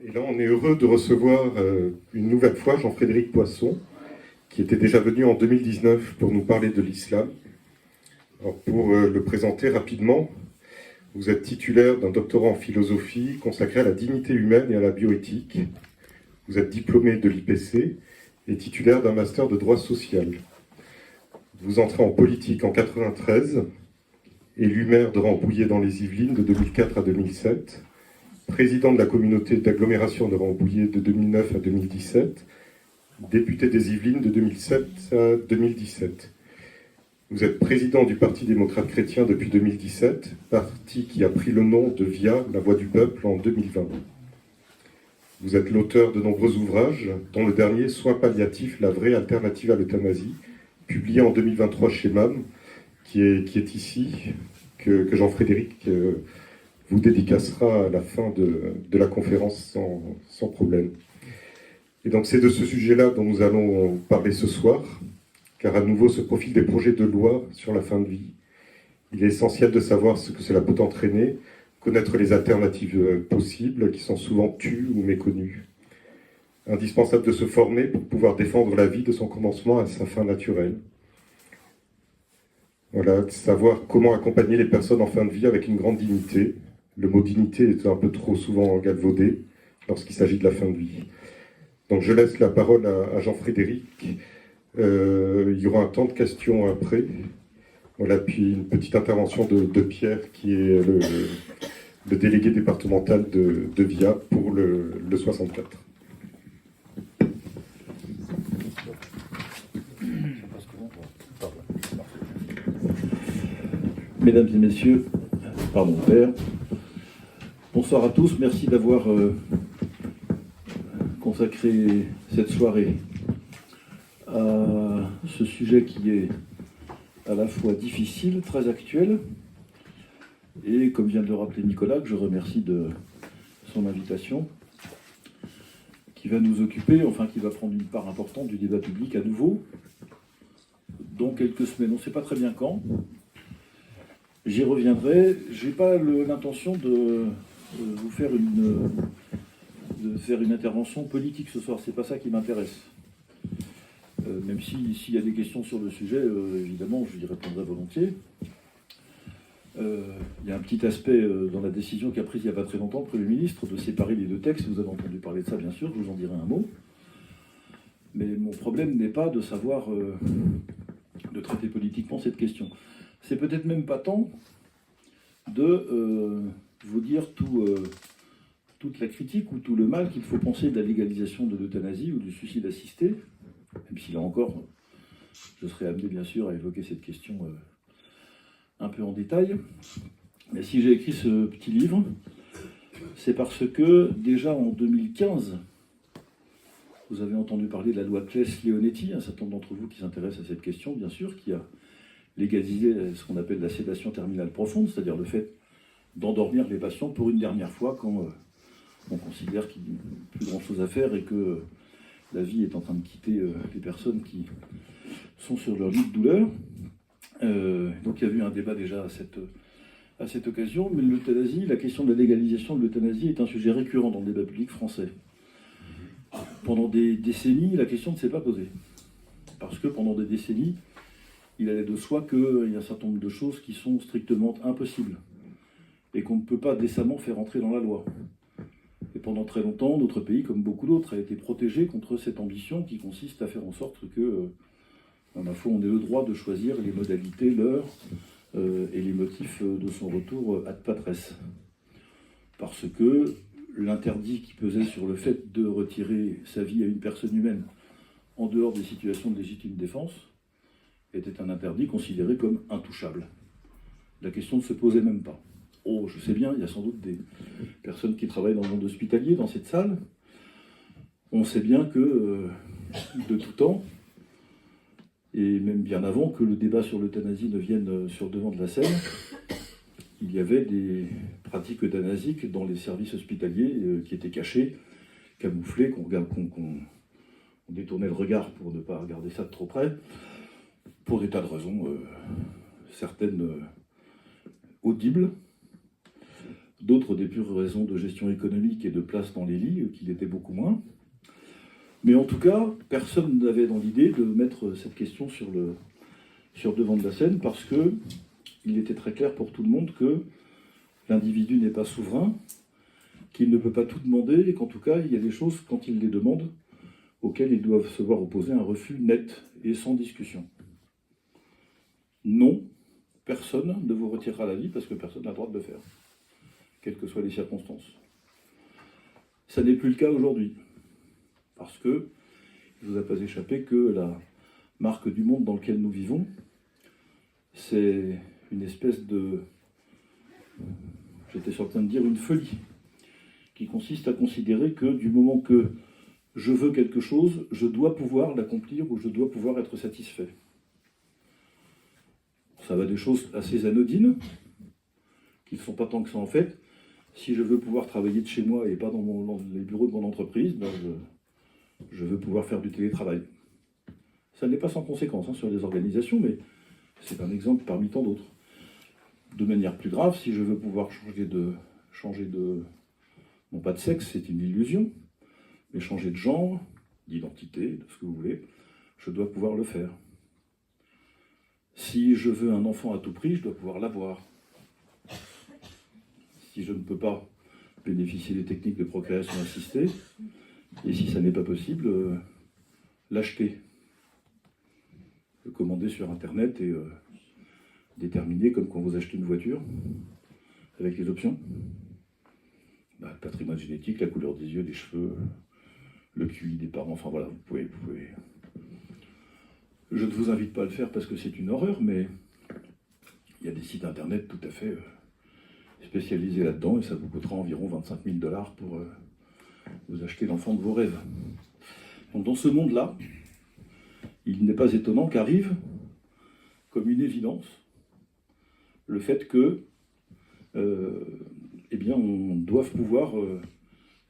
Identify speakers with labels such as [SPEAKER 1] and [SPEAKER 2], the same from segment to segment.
[SPEAKER 1] Et là, on est heureux de recevoir une nouvelle fois Jean-Frédéric Poisson, qui était déjà venu en 2019 pour nous parler de l'islam. Alors, pour le présenter rapidement, vous êtes titulaire d'un doctorat en philosophie consacré à la dignité humaine et à la bioéthique. Vous êtes diplômé de l'IPC et titulaire d'un master de droit social. Vous entrez en politique en 1993, élu maire de Rambouillet dans les Yvelines de 2004 à 2007, président de la communauté d'agglomération de Rambouillet de 2009 à 2017, député des Yvelines de 2007 à 2017. Vous êtes président du Parti démocrate chrétien depuis 2017, parti qui a pris le nom de VIA, la voix du peuple, en 2020. Vous êtes l'auteur de nombreux ouvrages, dont le dernier Soins palliatifs, la vraie alternative à l'euthanasie, publié en 2023 chez MAM, qui est ici, que Jean-Frédéric vous dédicacera à la fin de la conférence sans problème. Et donc c'est de ce sujet-là dont nous allons parler ce soir, car à nouveau se profilent des projets de loi sur la fin de vie. Il est essentiel de savoir ce que cela peut entraîner, connaître les alternatives possibles, qui sont souvent tues ou méconnues. Indispensable de se former pour pouvoir défendre la vie de son commencement à sa fin naturelle. Voilà, de savoir comment accompagner les personnes en fin de vie avec une grande dignité. Le mot dignité est un peu trop souvent galvaudé lorsqu'il s'agit de la fin de vie. Donc je laisse la parole à Jean-Frédéric. Il y aura un temps de questions après. Voilà, puis une petite intervention de Pierre, qui est le délégué départemental de VIA pour le 64.
[SPEAKER 2] Mesdames et messieurs, pardon père, bonsoir à tous, merci d'avoir consacré cette soirée à ce sujet qui est à la fois difficile, très actuel, et comme vient de le rappeler Nicolas, que je remercie de son invitation, qui va nous occuper, enfin qui va prendre une part importante du débat public à nouveau, dans quelques semaines, on ne sait pas très bien quand. J'y reviendrai. Je n'ai pas l'intention de vous faire une intervention politique ce soir. C'est pas ça qui m'intéresse. Même s'il y a des questions sur le sujet, évidemment, je y répondrai volontiers. Il y a un petit aspect dans la décision qu'a prise il n'y a pas très longtemps le Premier ministre de séparer les deux textes. Vous avez entendu parler de ça, bien sûr. Je vous en dirai un mot. Mais mon problème n'est pas de savoir de traiter politiquement cette question. C'est peut-être même pas tant de vous dire toute la critique ou tout le mal qu'il faut penser de la légalisation de l'euthanasie ou du suicide assisté, même si là encore, je serai amené bien sûr à évoquer cette question un peu en détail. Mais si j'ai écrit ce petit livre, c'est parce que déjà en 2015, vous avez entendu parler de la loi Claes-Leonetti, un certain nombre d'entre vous qui s'intéressent à cette question, bien sûr, qui a légaliser ce qu'on appelle la sédation terminale profonde, c'est-à-dire le fait d'endormir les patients pour une dernière fois quand on considère qu'il n'y a plus grand-chose à faire et que la vie est en train de quitter les personnes qui sont sur leur lit de douleur. Donc il y a eu un débat déjà à cette occasion, mais l'euthanasie, la question de la légalisation de l'euthanasie est un sujet récurrent dans le débat public français. Pendant des décennies, la question ne s'est pas posée. Parce que pendant des décennies, il allait de soi qu'il y a un certain nombre de choses qui sont strictement impossibles et qu'on ne peut pas décemment faire entrer dans la loi. Et pendant très longtemps, notre pays, comme beaucoup d'autres, a été protégé contre cette ambition qui consiste à faire en sorte que, à ma foi, on ait le droit de choisir les modalités, l'heure et les motifs de son retour ad patres. Parce que l'interdit qui pesait sur le fait de retirer sa vie à une personne humaine en dehors des situations de légitime défense était un interdit considéré comme intouchable. La question ne se posait même pas. Oh, je sais bien, il y a sans doute des personnes qui travaillent dans le monde hospitalier, dans cette salle. On sait bien que, de tout temps, et même bien avant que le débat sur l'euthanasie ne vienne sur le devant de la scène, il y avait des pratiques euthanasiques dans les services hospitaliers qui étaient cachées, camouflées, qu'on détournait le regard pour ne pas regarder ça de trop près, pour des tas de raisons, certaines audibles, d'autres des pures raisons de gestion économique et de place dans les lits, qu'il était beaucoup moins. Mais en tout cas, personne n'avait dans l'idée de mettre cette question sur le devant de la scène, parce que il était très clair pour tout le monde que l'individu n'est pas souverain, qu'il ne peut pas tout demander, et qu'en tout cas, il y a des choses, quand il les demande, auxquelles ils doivent se voir opposer un refus net et sans discussion. Non, personne ne vous retirera la vie parce que personne n'a le droit de le faire, quelles que soient les circonstances. Ça n'est plus le cas aujourd'hui, parce que il ne vous a pas échappé que la marque du monde dans lequel nous vivons, c'est une espèce de, j'étais sur le point de dire une folie, qui consiste à considérer que du moment que je veux quelque chose, je dois pouvoir l'accomplir ou je dois pouvoir être satisfait. Ça va des choses assez anodines, qui ne sont pas tant que ça en fait. Si je veux pouvoir travailler de chez moi et pas dans les bureaux de mon entreprise, ben je veux pouvoir faire du télétravail. Ça n'est pas sans conséquence sur les organisations, mais c'est un exemple parmi tant d'autres. De manière plus grave, si je veux pouvoir changer de non pas de sexe, c'est une illusion, mais changer de genre, d'identité, de ce que vous voulez, je dois pouvoir le faire. Si je veux un enfant à tout prix, je dois pouvoir l'avoir. Si je ne peux pas bénéficier des techniques de procréation assistée, et si ça n'est pas possible, l'acheter. Le commander sur Internet et déterminer comme quand vous achetez une voiture, avec les options. Le patrimoine génétique, la couleur des yeux, des cheveux, le QI des parents, enfin voilà, vous pouvez. Je ne vous invite pas à le faire parce que c'est une horreur, mais il y a des sites internet tout à fait spécialisés là-dedans et ça vous coûtera environ 25 000 $ pour vous acheter l'enfant de vos rêves. Donc dans ce monde-là, il n'est pas étonnant qu'arrive, comme une évidence, le fait que on doit pouvoir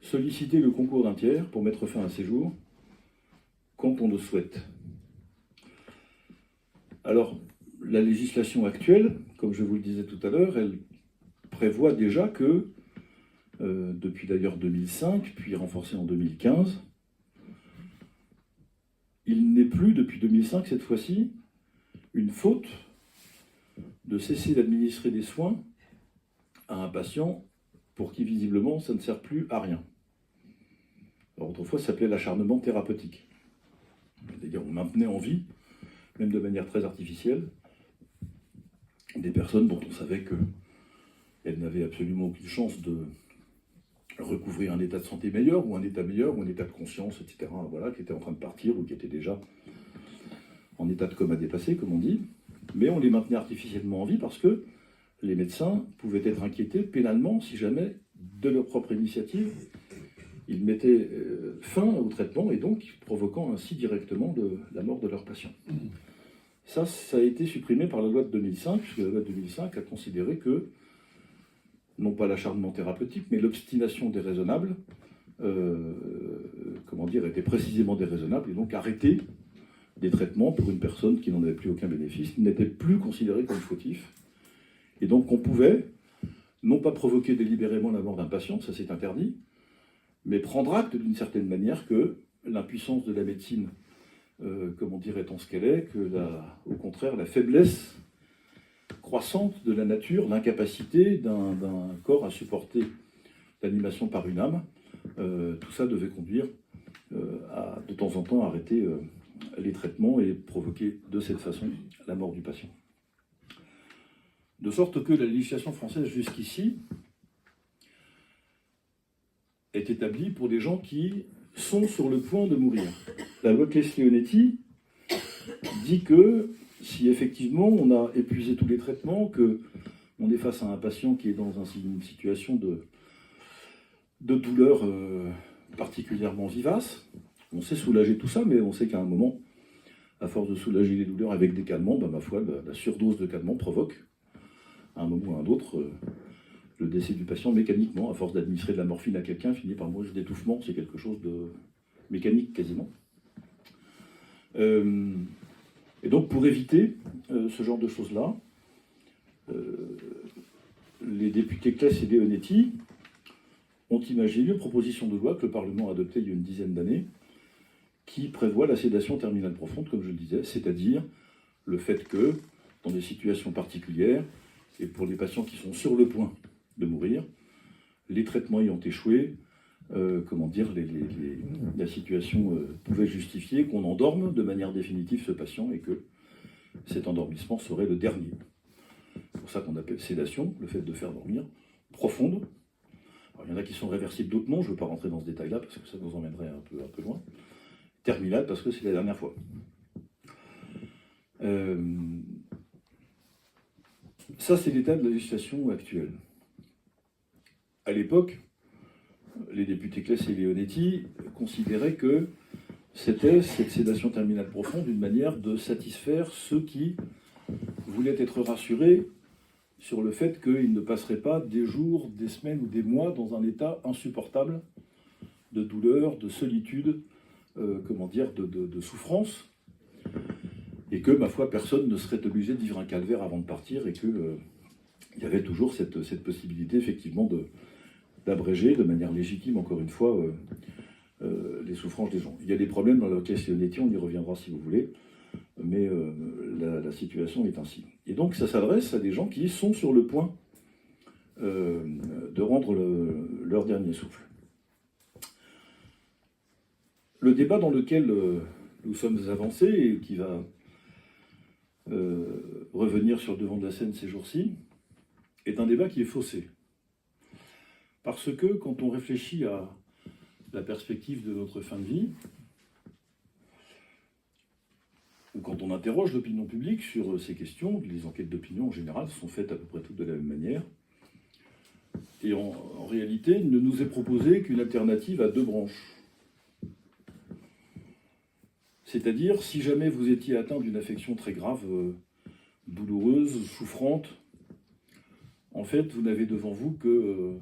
[SPEAKER 2] solliciter le concours d'un tiers pour mettre fin à ses jours quand on le souhaite. Alors, la législation actuelle, comme je vous le disais tout à l'heure, elle prévoit déjà que, depuis d'ailleurs 2005, puis renforcée en 2015, il n'est plus, depuis 2005 cette fois-ci, une faute de cesser d'administrer des soins à un patient pour qui visiblement ça ne sert plus à rien. Alors autrefois ça s'appelait l'acharnement thérapeutique. C'est-à-dire on maintenait en vie, même de manière très artificielle, des personnes dont on savait qu'elles n'avaient absolument aucune chance de recouvrir un état de santé meilleur, ou un état meilleur, ou un état de conscience, etc., voilà, qui étaient en train de partir, ou qui étaient déjà en état de coma dépassé, comme on dit, mais on les maintenait artificiellement en vie parce que les médecins pouvaient être inquiétés pénalement si jamais, de leur propre initiative, ils mettaient fin au traitement et donc provoquant ainsi directement la mort de leurs patients. Ça a été supprimé par la loi de 2005, puisque la loi de 2005 a considéré que, non pas l'acharnement thérapeutique, mais l'obstination déraisonnable, était précisément déraisonnable, et donc arrêter des traitements pour une personne qui n'en avait plus aucun bénéfice, n'était plus considérée comme fautif. Et donc on pouvait, non pas provoquer délibérément la mort d'un patient, ça c'est interdit, mais prendre acte d'une certaine manière que l'impuissance de la médecine, étant ce qu'elle est, que au contraire la faiblesse croissante de la nature, l'incapacité d'un corps à supporter l'animation par une âme, tout ça devait conduire à de temps en temps arrêter les traitements et provoquer de cette façon la mort du patient. De sorte que la législation française jusqu'ici est établie pour des gens qui sont sur le point de mourir. La loi Claes-Leonetti dit que si effectivement on a épuisé tous les traitements, qu'on est face à un patient qui est dans une situation de douleur particulièrement vivace, on sait soulager tout ça, mais on sait qu'à un moment, à force de soulager les douleurs avec des calmants, ma foi, la surdose de calmants provoque, à un moment ou à un autre, le décès du patient mécaniquement, à force d'administrer de la morphine à quelqu'un, finit par mourir d'étouffement, c'est quelque chose de mécanique quasiment. Et donc pour éviter ce genre de choses-là, les députés Claes et Leonetti ont imaginé une proposition de loi que le Parlement a adoptée il y a une dizaine d'années, qui prévoit la sédation terminale profonde, comme je le disais, c'est-à-dire le fait que, dans des situations particulières, et pour les patients qui sont sur le point de mourir, les traitements ayant échoué, la situation pouvait justifier qu'on endorme de manière définitive ce patient et que cet endormissement serait le dernier. C'est pour ça qu'on appelle sédation, le fait de faire dormir, profonde. Alors, il y en a qui sont réversibles, d'autres non, je ne veux pas rentrer dans ce détail-là parce que ça nous emmènerait un peu loin. Terminale parce que c'est la dernière fois. Ça, c'est l'état de la législation actuelle. À l'époque, les députés Claes et Leonetti considéraient que c'était cette sédation terminale profonde une manière de satisfaire ceux qui voulaient être rassurés sur le fait qu'ils ne passeraient pas des jours, des semaines ou des mois dans un état insupportable de douleur, de solitude, de souffrance, et que, ma foi, personne ne serait obligé de vivre un calvaire avant de partir, et qu'il y avait toujours cette possibilité, effectivement, d'abréger de manière légitime, encore une fois, les souffrances des gens. Il y a des problèmes dans la Claes et Leonetti, on y reviendra si vous voulez, mais la situation est ainsi. Et donc, ça s'adresse à des gens qui sont sur le point de rendre leur dernier souffle. Le débat dans lequel nous sommes avancés et qui va revenir sur le devant de la scène ces jours-ci est un débat qui est faussé. Parce que quand on réfléchit à la perspective de notre fin de vie, ou quand on interroge l'opinion publique sur ces questions, les enquêtes d'opinion en général sont faites à peu près toutes de la même manière, et en réalité, il ne nous est proposé qu'une alternative à deux branches. C'est-à-dire, si jamais vous étiez atteint d'une affection très grave, douloureuse, souffrante, en fait, vous n'avez devant vous que,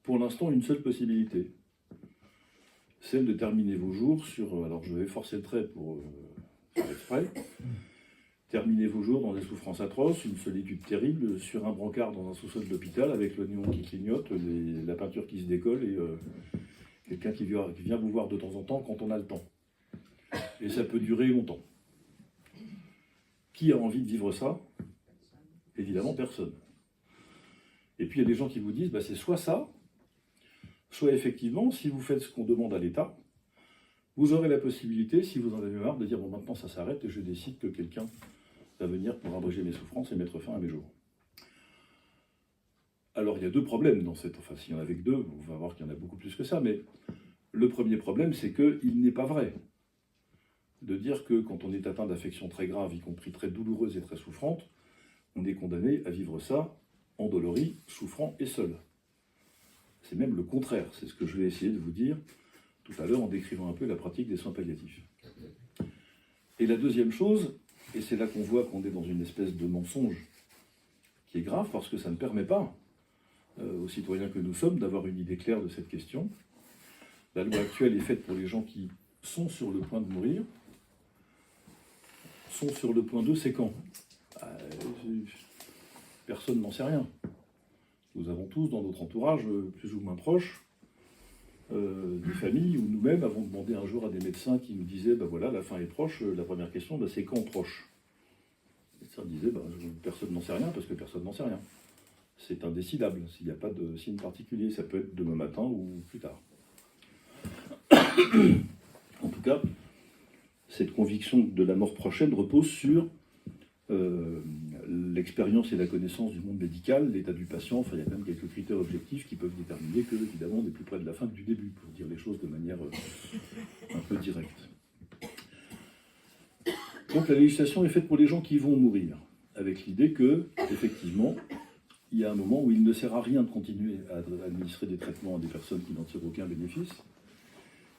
[SPEAKER 2] pour l'instant, une seule possibilité. Celle de terminer vos jours sur... Alors, je vais forcer le trait pour faire exprès. Terminer vos jours dans des souffrances atroces, une solitude terrible, sur un brancard dans un sous-sol de l'hôpital, avec le néon qui clignote, la peinture qui se décolle, et quelqu'un qui vient vous voir de temps en temps quand on a le temps. Et ça peut durer longtemps. Qui a envie de vivre ça? Évidemment, personne. Et puis, il y a des gens qui vous disent, c'est soit ça, soit effectivement, si vous faites ce qu'on demande à l'État, vous aurez la possibilité, si vous en avez marre, de dire, maintenant ça s'arrête et je décide que quelqu'un va venir pour abréger mes souffrances et mettre fin à mes jours. Alors, il y a deux problèmes dans cette... Enfin, s'il y en avait que deux, on va voir qu'il y en a beaucoup plus que ça, mais le premier problème, c'est qu'il n'est pas vrai de dire que quand on est atteint d'affections très graves, y compris très douloureuses et très souffrantes, on est condamné à vivre ça endolori, souffrant et seul. C'est même le contraire, c'est ce que je vais essayer de vous dire tout à l'heure en décrivant un peu la pratique des soins palliatifs. Et la deuxième chose, et c'est là qu'on voit qu'on est dans une espèce de mensonge qui est grave, parce que ça ne permet pas aux citoyens que nous sommes d'avoir une idée claire de cette question. La loi actuelle est faite pour les gens qui sont sur le point de mourir. Sont sur le point de, c'est quand? Personne n'en sait rien. Nous avons tous dans notre entourage, plus ou moins proche, des familles où nous-mêmes avons demandé un jour à des médecins qui nous disaient, voilà, la fin est proche, la première question, c'est quand proche? Les médecins disaient, personne n'en sait rien, parce que personne n'en sait rien. C'est indécidable, s'il n'y a pas de signe particulier, ça peut être demain matin ou plus tard. En tout cas, cette conviction de la mort prochaine repose sur l'expérience et la connaissance du monde médical, l'état du patient. Enfin, il y a même quelques critères objectifs qui peuvent déterminer que, évidemment, on est plus près de la fin que du début, pour dire les choses de manière un peu directe. Donc la législation est faite pour les gens qui vont mourir, avec l'idée que, effectivement, il y a un moment où il ne sert à rien de continuer à administrer des traitements à des personnes qui n'en tirent aucun bénéfice,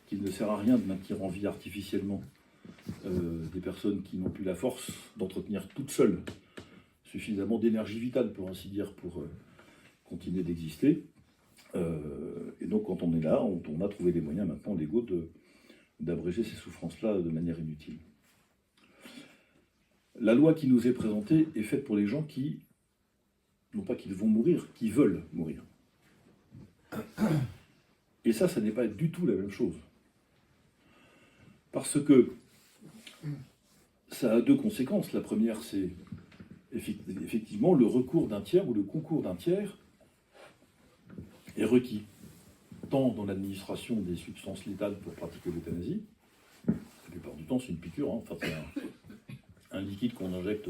[SPEAKER 2] qu'il ne sert à rien de maintenir en vie artificiellement des personnes qui n'ont plus la force d'entretenir toutes seules suffisamment d'énergie vitale, pour ainsi dire, pour continuer d'exister. Et donc, quand on est là, on a trouvé des moyens maintenant légaux d'abréger ces souffrances-là de manière inutile. La loi qui nous est présentée est faite pour les gens qui non pas qu'ils vont mourir, qu'ils veulent mourir. Et ça n'est pas du tout la même chose. Parce que ça a deux conséquences. La première, c'est effectivement le recours d'un tiers ou le concours d'un tiers est requis, tant dans l'administration des substances létales pour pratiquer l'euthanasie, la plupart du temps c'est une piqûre, hein. Enfin, c'est un liquide qu'on injecte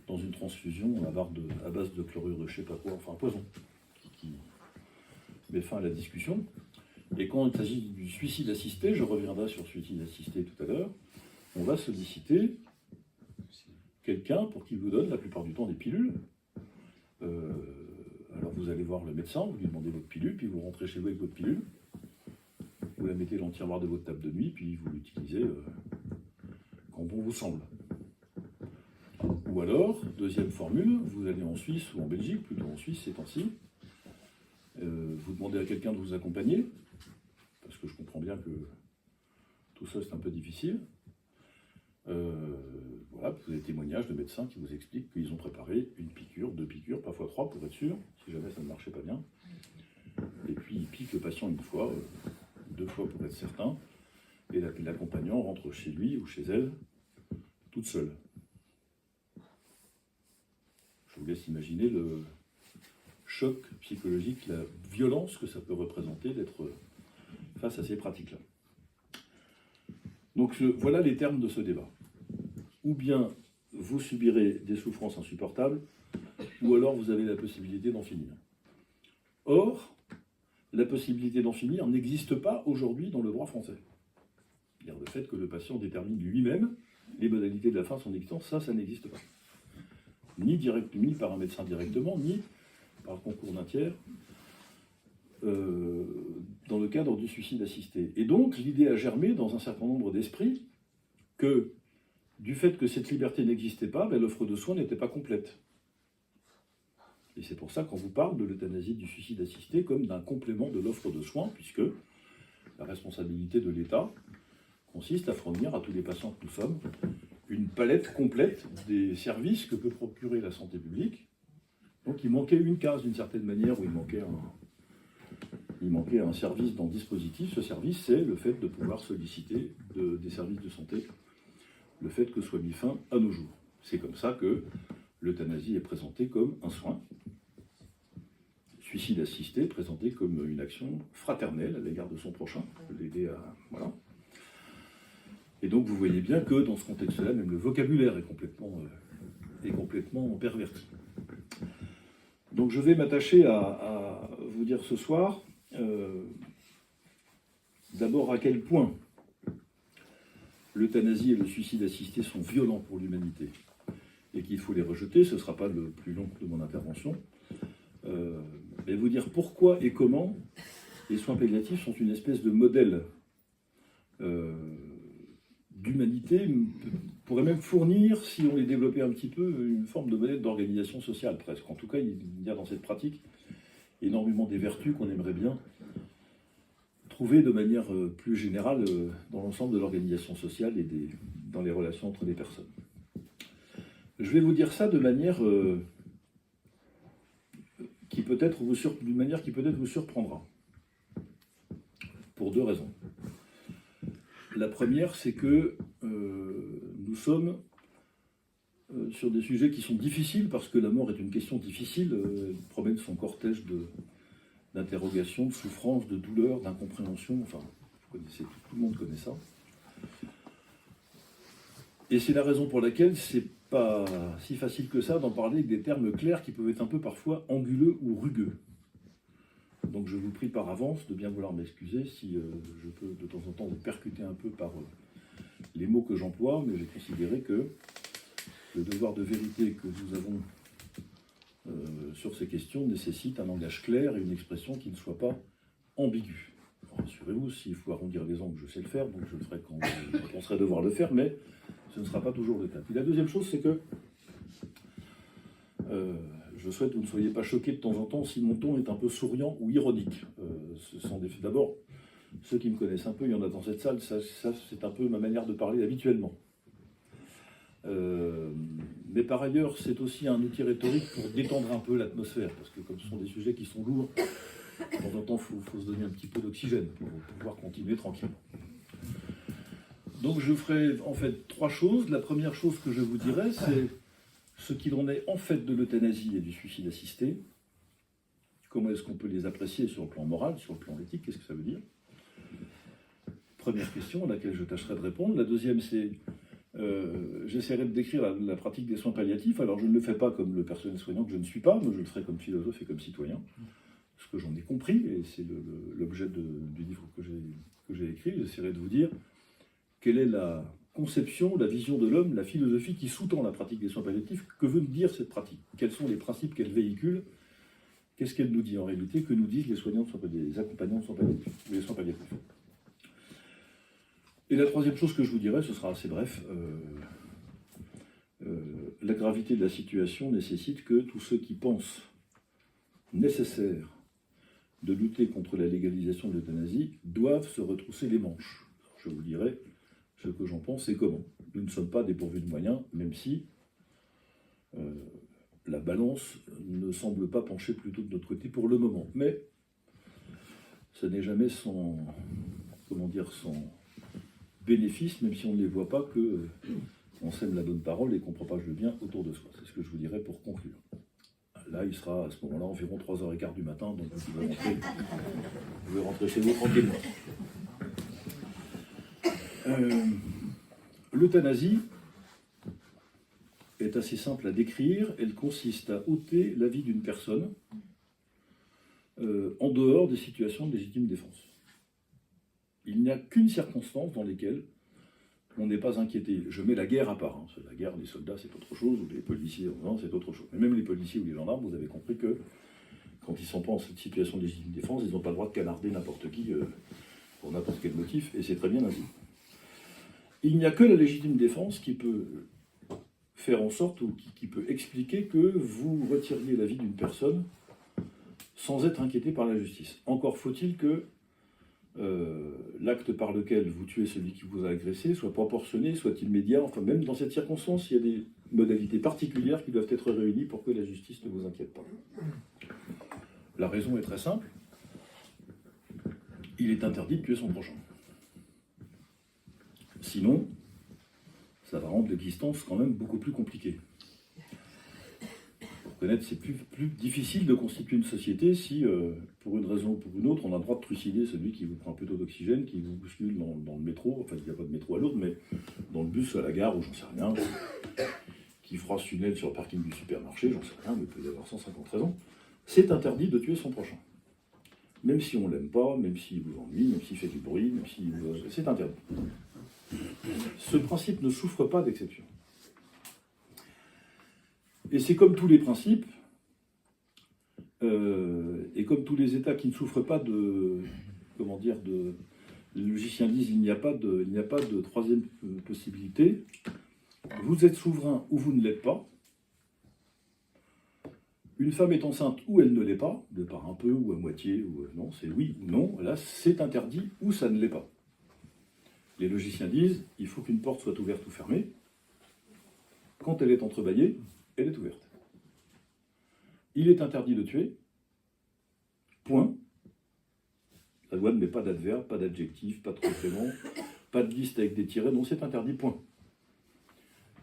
[SPEAKER 2] dans une transfusion à base de chlorure de je sais pas quoi, enfin un poison, qui met fin à la discussion. Et quand il s'agit du suicide assisté, je reviendrai sur le suicide assisté tout à l'heure, on va solliciter quelqu'un pour qu'il vous donne la plupart du temps des pilules. Alors vous allez voir le médecin, vous lui demandez votre pilule, puis vous rentrez chez vous avec votre pilule, vous la mettez dans le tiroir de votre table de nuit, puis vous l'utilisez quand bon vous semble. Ou alors, deuxième formule, vous allez en Suisse ou en Belgique, plutôt en Suisse ces temps-ci, vous demandez à quelqu'un de vous accompagner, parce que je comprends bien que tout ça c'est un peu difficile. Voilà, vous avez des témoignages de médecins qui vous expliquent qu'ils ont préparé une piqûre, 2 piqûres, parfois 3 pour être sûr, si jamais ça ne marchait pas bien. Et puis ils piquent le patient une fois, 2 fois pour être certain, et l'accompagnant rentre chez lui ou chez elle, toute seule. Je vous laisse imaginer le choc psychologique, la violence que ça peut représenter d'être face à ces pratiques-là. Donc voilà les termes de ce débat. Ou bien vous subirez des souffrances insupportables, ou alors vous avez la possibilité d'en finir. Or, la possibilité d'en finir n'existe pas aujourd'hui dans le droit français. C'est-à-dire le fait que le patient détermine lui-même les modalités de la fin de son existence, ça n'existe pas. Ni par un médecin directement, ni par le concours d'un tiers, dans le cadre du suicide assisté. Et donc, l'idée a germé dans un certain nombre d'esprits que, du fait que cette liberté n'existait pas, ben, l'offre de soins n'était pas complète. Et c'est pour ça qu'on vous parle de l'euthanasie du suicide assisté comme d'un complément de l'offre de soins, puisque la responsabilité de l'État consiste à fournir à tous les patients que nous sommes une palette complète des services que peut procurer la santé publique. Donc il manquait une case d'une certaine manière, où il manquait un service dans le dispositif. Ce service, c'est le fait de pouvoir solliciter des services de santé, le fait que soit mis fin à nos jours. C'est comme ça que l'euthanasie est présentée comme un soin, suicide assisté présenté comme une action fraternelle à l'égard de son prochain, l'aider à... Voilà. Et donc vous voyez bien que dans ce contexte-là, même le vocabulaire est complètement perverti. Donc je vais m'attacher à vous dire ce soir, d'abord à quel point l'euthanasie et le suicide assisté sont violents pour l'humanité et qu'il faut les rejeter. Ce ne sera pas le plus long de mon intervention. Mais vous dire pourquoi et comment les soins palliatifs sont une espèce de modèle d'humanité, pourrait même fournir, si on les développait un petit peu, une forme de modèle d'organisation sociale presque. En tout cas, il y a dans cette pratique énormément des vertus qu'on aimerait bien trouver de manière plus générale dans l'ensemble de l'organisation sociale et dans les relations entre les personnes. Je vais vous dire ça de manière qui peut-être vous surprendra, pour 2 raisons. La première, c'est que nous sommes sur des sujets qui sont difficiles, parce que la mort est une question difficile, elle promène son cortège d'interrogations, de souffrances, de douleurs, d'incompréhension, enfin, vous connaissez, tout le monde connaît ça. Et c'est la raison pour laquelle c'est pas si facile que ça d'en parler avec des termes clairs qui peuvent être un peu parfois anguleux ou rugueux. Donc je vous prie par avance de bien vouloir m'excuser si je peux de temps en temps vous percuter un peu par les mots que j'emploie, mais j'ai considéré que le devoir de vérité que nous avons sur ces questions nécessite un langage clair et une expression qui ne soit pas ambiguë. Rassurez-vous, s'il faut arrondir les angles, je sais le faire, donc je le ferai quand je penserai devoir le faire, mais ce ne sera pas toujours le cas. Puis la deuxième chose, c'est que je souhaite que vous ne soyez pas choqués de temps en temps si mon ton est un peu souriant ou ironique. Ce sont des... D'abord, ceux qui me connaissent un peu, il y en a dans cette salle, ça c'est un peu ma manière de parler habituellement. Mais par ailleurs, c'est aussi un outil rhétorique pour détendre un peu l'atmosphère, parce que comme ce sont des sujets qui sont lourds, de temps en temps, il faut se donner un petit peu d'oxygène pour pouvoir continuer tranquillement. Donc je ferai en fait 3 choses. La première chose que je vous dirai, c'est ce qu'il en est en fait de l'euthanasie et du suicide assisté. Comment est-ce qu'on peut les apprécier sur le plan moral, sur le plan éthique, qu'est-ce que ça veut dire? Première question à laquelle je tâcherai de répondre. La deuxième, c'est j'essaierai de décrire la pratique des soins palliatifs. Alors je ne le fais pas comme le personnel soignant que je ne suis pas, mais je le ferai comme philosophe et comme citoyen. Ce que j'en ai compris, et c'est l'objet du livre que j'ai écrit, j'essaierai de vous dire quelle est la conception, la vision de l'homme, la philosophie qui sous-tend la pratique des soins palliatifs. Que veut dire cette pratique? Quels sont les principes qu'elle véhicule? Qu'est-ce qu'elle nous dit en réalité? Que nous disent les soignants, les accompagnants de soins palliatifs, ou les soins palliatifs? Et la troisième chose que je vous dirai, ce sera assez bref, la gravité de la situation nécessite que tous ceux qui pensent nécessaire de lutter contre la légalisation de l'euthanasie doivent se retrousser les manches. Alors, je vous dirai ce que j'en pense et comment. Nous ne sommes pas dépourvus de moyens, même si la balance ne semble pas pencher plutôt de notre côté pour le moment. Mais ça n'est jamais sans, comment dire, sans bénéfice, même si on ne les voit pas, que on sème la bonne parole et qu'on propage le bien autour de soi. C'est ce que je vous dirai pour conclure. Là, il sera à ce moment-là environ 3h15 du matin, donc vous pouvez rentrer chez vous tranquillement. L'euthanasie est assez simple à décrire. Elle consiste à ôter la vie d'une personne en dehors des situations de légitime défense. Il n'y a qu'une circonstance dans laquelle on n'est pas inquiété. Je mets la guerre à part. Hein. La guerre des soldats, c'est autre chose, ou des policiers, non, c'est autre chose. Mais même les policiers ou les gendarmes, vous avez compris que quand ils ne sont pas en cette situation de légitime défense, ils n'ont pas le droit de canarder n'importe qui pour n'importe quel motif, et c'est très bien ainsi. Il n'y a que la légitime défense qui peut faire en sorte, ou qui peut expliquer que vous retiriez la vie d'une personne sans être inquiété par la justice. Encore faut-il que l'acte par lequel vous tuez celui qui vous a agressé soit proportionné, soit immédiat. Enfin, même dans cette circonstance, il y a des modalités particulières qui doivent être réunies pour que la justice ne vous inquiète pas. La raison est très simple. Il est interdit de tuer son prochain. Sinon, ça va rendre l'existence quand même beaucoup plus compliquée. C'est plus difficile de constituer une société si, pour une raison ou pour une autre, on a le droit de trucider celui qui vous prend un peu d'eau d'oxygène, qui vous bouscule dans le métro, enfin il n'y a pas de métro à Lourdes, mais dans le bus à la gare, ou j'en sais rien, qui froisse une aile sur le parking du supermarché, j'en sais rien, mais il peut y avoir 150 raisons. C'est interdit de tuer son prochain. Même si on ne l'aime pas, même s'il vous ennuie, même s'il fait du bruit, même si... c'est interdit. Ce principe ne souffre pas d'exception. Et c'est comme tous les principes, et comme tous les États qui ne souffrent pas de, comment dire, les logiciens disent il n'y a pas de troisième possibilité. Vous êtes souverain ou vous ne l'êtes pas. Une femme est enceinte ou elle ne l'est pas, de par un peu ou à moitié, ou non, c'est oui ou non. Là, c'est interdit ou ça ne l'est pas. Les logiciens disent il faut qu'une porte soit ouverte ou fermée. Quand elle est entrebâillée, elle est ouverte. Il est interdit de tuer. Point. La loi ne met pas d'adverbe, pas d'adjectif, pas de complément, pas de liste avec des tirets. Non, c'est interdit, point.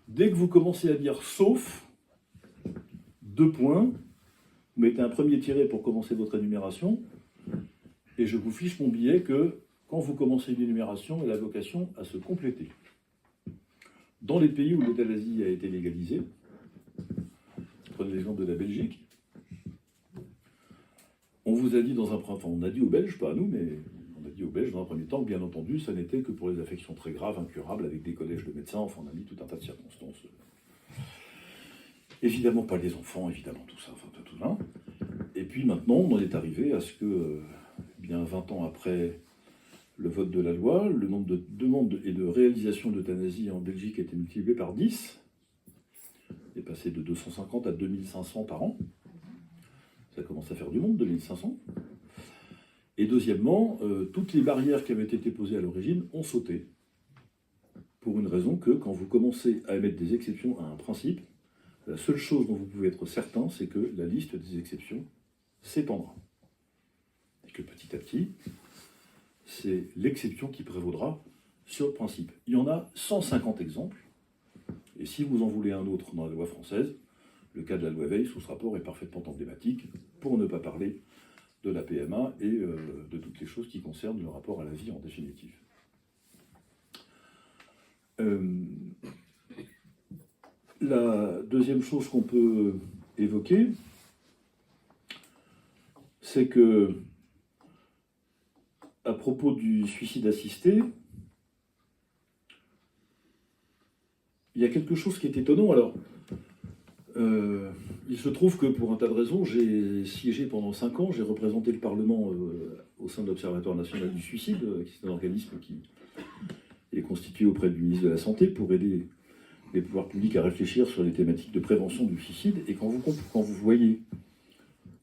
[SPEAKER 2] Dès que vous commencez à dire sauf, 2 points, vous mettez un premier tiret pour commencer votre énumération, et je vous fiche mon billet que quand vous commencez une énumération, elle a vocation à se compléter. Dans les pays où l'euthanasie a été légalisée, prenez l'exemple de la Belgique, on vous a dit on a dit aux Belges, pas à nous, mais on a dit aux Belges dans un premier temps que bien entendu, ça n'était que pour les affections très graves, incurables, avec des collèges de médecins, enfin on a mis tout un tas de circonstances. Évidemment pas les enfants, évidemment tout ça, enfin tout ça. Et puis maintenant, on en est arrivé à ce que, bien 20 ans après le vote de la loi, le nombre de demandes et de réalisations d'euthanasie en Belgique a été multiplié par 10. Il est passé de 250 à 2500 par an. Ça commence à faire du monde, 2500. Et deuxièmement, toutes les barrières qui avaient été posées à l'origine ont sauté. pour une raison que quand vous commencez à émettre des exceptions à un principe, la seule chose dont vous pouvez être certain, c'est que la liste des exceptions s'étendra. Et que petit à petit, c'est l'exception qui prévaudra sur le principe. Il y en a 150 exemples, et si vous en voulez un autre dans la loi française, le cas de la loi Veil sous ce rapport est parfaitement emblématique, pour ne pas parler de la PMA et de toutes les choses qui concernent le rapport à la vie en définitive. La deuxième chose qu'on peut évoquer, c'est que, à propos du suicide assisté, il y a quelque chose qui est étonnant. Alors, il se trouve que pour un tas de raisons, j'ai siégé pendant 5 ans, j'ai représenté le Parlement au sein de l'Observatoire national du suicide, qui est un organisme qui est constitué auprès du ministre de la Santé pour aider les pouvoirs publics à réfléchir sur les thématiques de prévention du suicide. Et quand vous voyez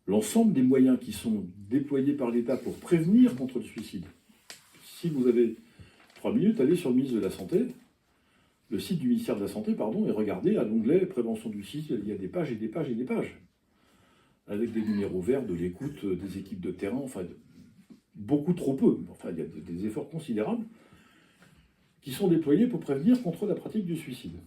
[SPEAKER 2] l'ensemble des moyens qui sont déployés par l'État pour prévenir contre le suicide, si vous avez 3 minutes, allez sur le ministre de la Santé, le site du ministère de la Santé, pardon, et regardez à l'onglet prévention du suicide, il y a des pages et des pages et des pages, avec des numéros verts de l'écoute des équipes de terrain, enfin, beaucoup trop peu. Enfin, il y a des efforts considérables qui sont déployés pour prévenir contre la pratique du suicide.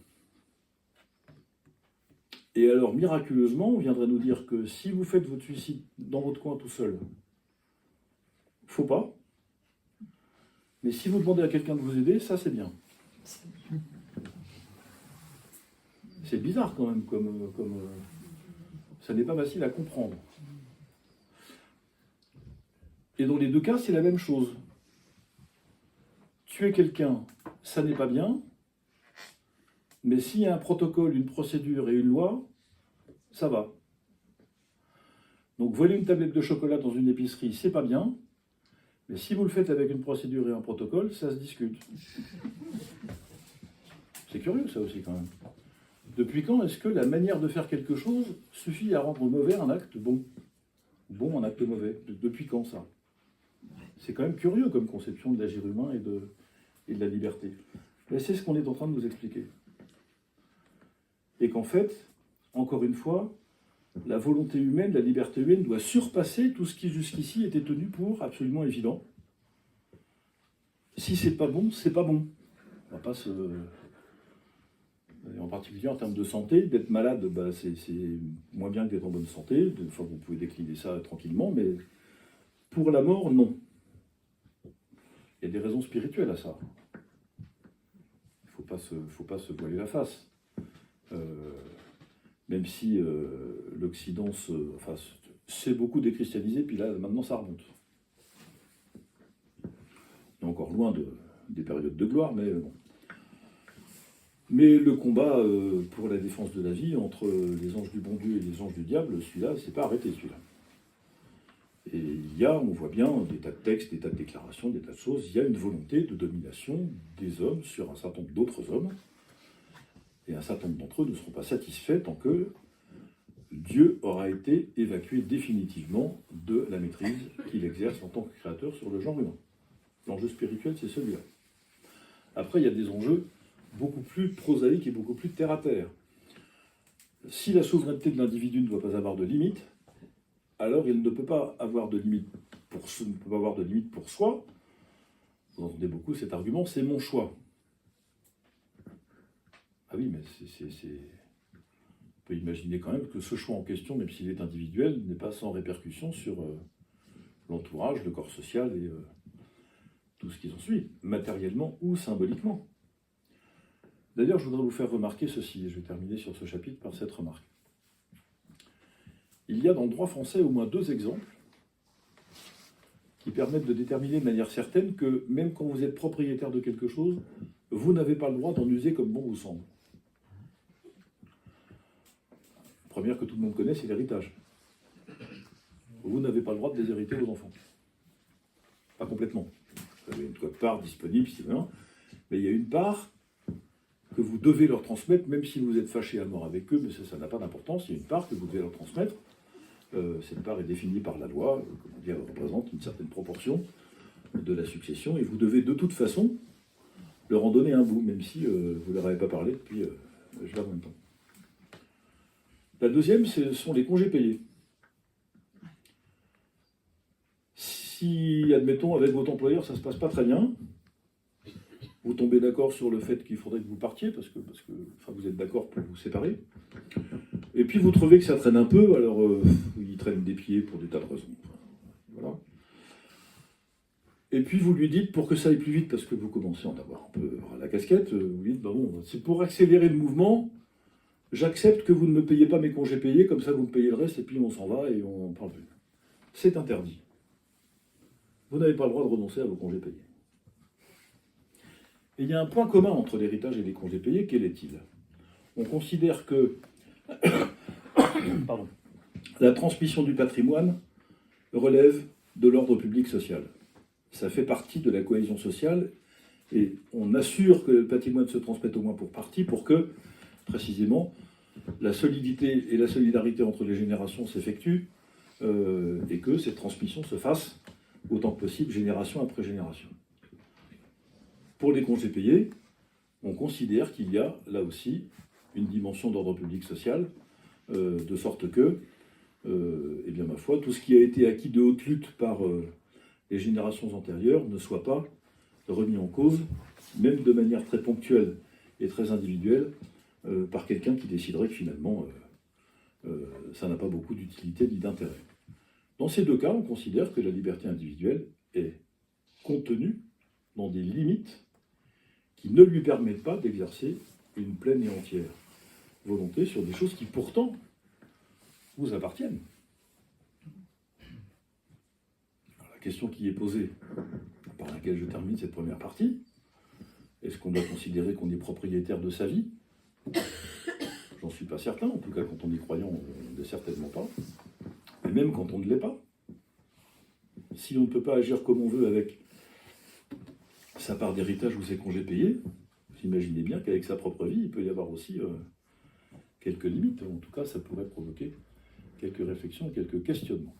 [SPEAKER 2] Et alors, miraculeusement, on viendrait nous dire que si vous faites votre suicide dans votre coin tout seul, faut pas. Mais si vous demandez à quelqu'un de vous aider, ça c'est bien. C'est bizarre quand même, ça n'est pas facile à comprendre. Et dans les deux cas, c'est la même chose. Tuer quelqu'un, ça n'est pas bien, mais s'il y a un protocole, une procédure et une loi, ça va. Donc voler une tablette de chocolat dans une épicerie, c'est pas bien, mais si vous le faites avec une procédure et un protocole, ça se discute. C'est curieux ça aussi quand même. Depuis quand est-ce que la manière de faire quelque chose suffit à rendre mauvais un acte bon? Bon un acte mauvais? Depuis quand ça? C'est quand même curieux comme conception de l'agir humain et de la liberté. Mais c'est ce qu'on est en train de nous expliquer. Et qu'en fait, encore une fois, la volonté humaine, la liberté humaine doit surpasser tout ce qui jusqu'ici était tenu pour absolument évident. Si c'est pas bon, c'est pas bon. On va pas se... En particulier en termes de santé, d'être malade, bah, c'est moins bien que d'être en bonne santé. Des fois, vous pouvez décliner ça tranquillement, mais pour la mort, non. Il y a des raisons spirituelles à ça. Il ne faut pas se voiler la face. Même si l'Occident s'est beaucoup déchristianisé, puis là, maintenant, ça remonte. On est encore loin des périodes de gloire, mais bon. Mais le combat pour la défense de la vie entre les anges du bon Dieu et les anges du diable, celui-là, c'est pas arrêté, celui-là. Et il y a, on voit bien, des tas de textes, des tas de déclarations, des tas de choses. Il y a une volonté de domination des hommes sur un certain nombre d'autres hommes. Et un certain nombre d'entre eux ne seront pas satisfaits tant que Dieu aura été évacué définitivement de la maîtrise qu'il exerce en tant que créateur sur le genre humain. L'enjeu spirituel, c'est celui-là. Après, il y a des enjeux beaucoup plus prosaïques et beaucoup plus terre-à-terre. Si la souveraineté de l'individu ne doit pas avoir de limite, alors il ne peut pas avoir de limite pour soi. Vous entendez beaucoup cet argument, c'est mon choix. Ah oui, mais on peut imaginer quand même que ce choix en question, même s'il est individuel, n'est pas sans répercussion sur l'entourage, le corps social et tout ce qui s'ensuit, matériellement ou symboliquement. D'ailleurs, je voudrais vous faire remarquer ceci, et je vais terminer sur ce chapitre par cette remarque. Il y a dans le droit français au moins 2 exemples qui permettent de déterminer de manière certaine que même quand vous êtes propriétaire de quelque chose, vous n'avez pas le droit d'en user comme bon vous semble. La première que tout le monde connaît, c'est l'héritage. Vous n'avez pas le droit de déshériter vos enfants. Pas complètement. Vous avez une part disponible, si bien, mais il y a une part que vous devez leur transmettre, même si vous êtes fâché à mort avec eux, mais ça n'a pas d'importance, il y a une part que vous devez leur transmettre. Cette part est définie par la loi, elle représente une certaine proportion de la succession, et vous devez de toute façon leur en donner un bout, même si vous ne leur avez pas parlé depuis je en même temps. La deuxième, ce sont les congés payés. Si, admettons, avec votre employeur, ça ne se passe pas très bien, vous tombez d'accord sur le fait qu'il faudrait que vous partiez, parce que vous êtes d'accord pour vous séparer, et puis vous trouvez que ça traîne un peu, alors il traîne des pieds pour des tas de raisons. Voilà. Et puis vous lui dites, pour que ça aille plus vite, parce que vous commencez à en avoir un peu à la casquette, vous lui dites, bon, c'est pour accélérer le mouvement, j'accepte que vous ne me payez pas mes congés payés, comme ça vous me payez le reste, et puis on s'en va et on ne parle plus. C'est interdit. Vous n'avez pas le droit de renoncer à vos congés payés. Et il y a un point commun entre l'héritage et les congés payés, quel est-il? On considère que pardon, la transmission du patrimoine relève de l'ordre public social. Ça fait partie de la cohésion sociale et on assure que le patrimoine se transmette au moins pour partie pour que, précisément, la solidité et la solidarité entre les générations s'effectuent et que cette transmission se fasse autant que possible, génération après génération. Pour les congés payés, on considère qu'il y a là aussi une dimension d'ordre public social, de sorte que, eh bien ma foi, tout ce qui a été acquis de haute lutte par les générations antérieures ne soit pas remis en cause, même de manière très ponctuelle et très individuelle, par quelqu'un qui déciderait que finalement ça n'a pas beaucoup d'utilité ni d'intérêt. Dans ces deux cas, on considère que la liberté individuelle est contenue dans des limites qui ne lui permettent pas d'exercer une pleine et entière volonté sur des choses qui pourtant vous appartiennent. Alors, la question qui est posée, par laquelle je termine cette première partie, est-ce qu'on doit considérer qu'on est propriétaire de sa vie? J'en suis pas certain, en tout cas quand on est croyant, on ne l'est certainement pas. Et même quand on ne l'est pas. Si on ne peut pas agir comme on veut avec sa part d'héritage ou ses congés payés, vous imaginez bien qu'avec sa propre vie, il peut y avoir aussi quelques limites. En tout cas, ça pourrait provoquer quelques réflexions et quelques questionnements.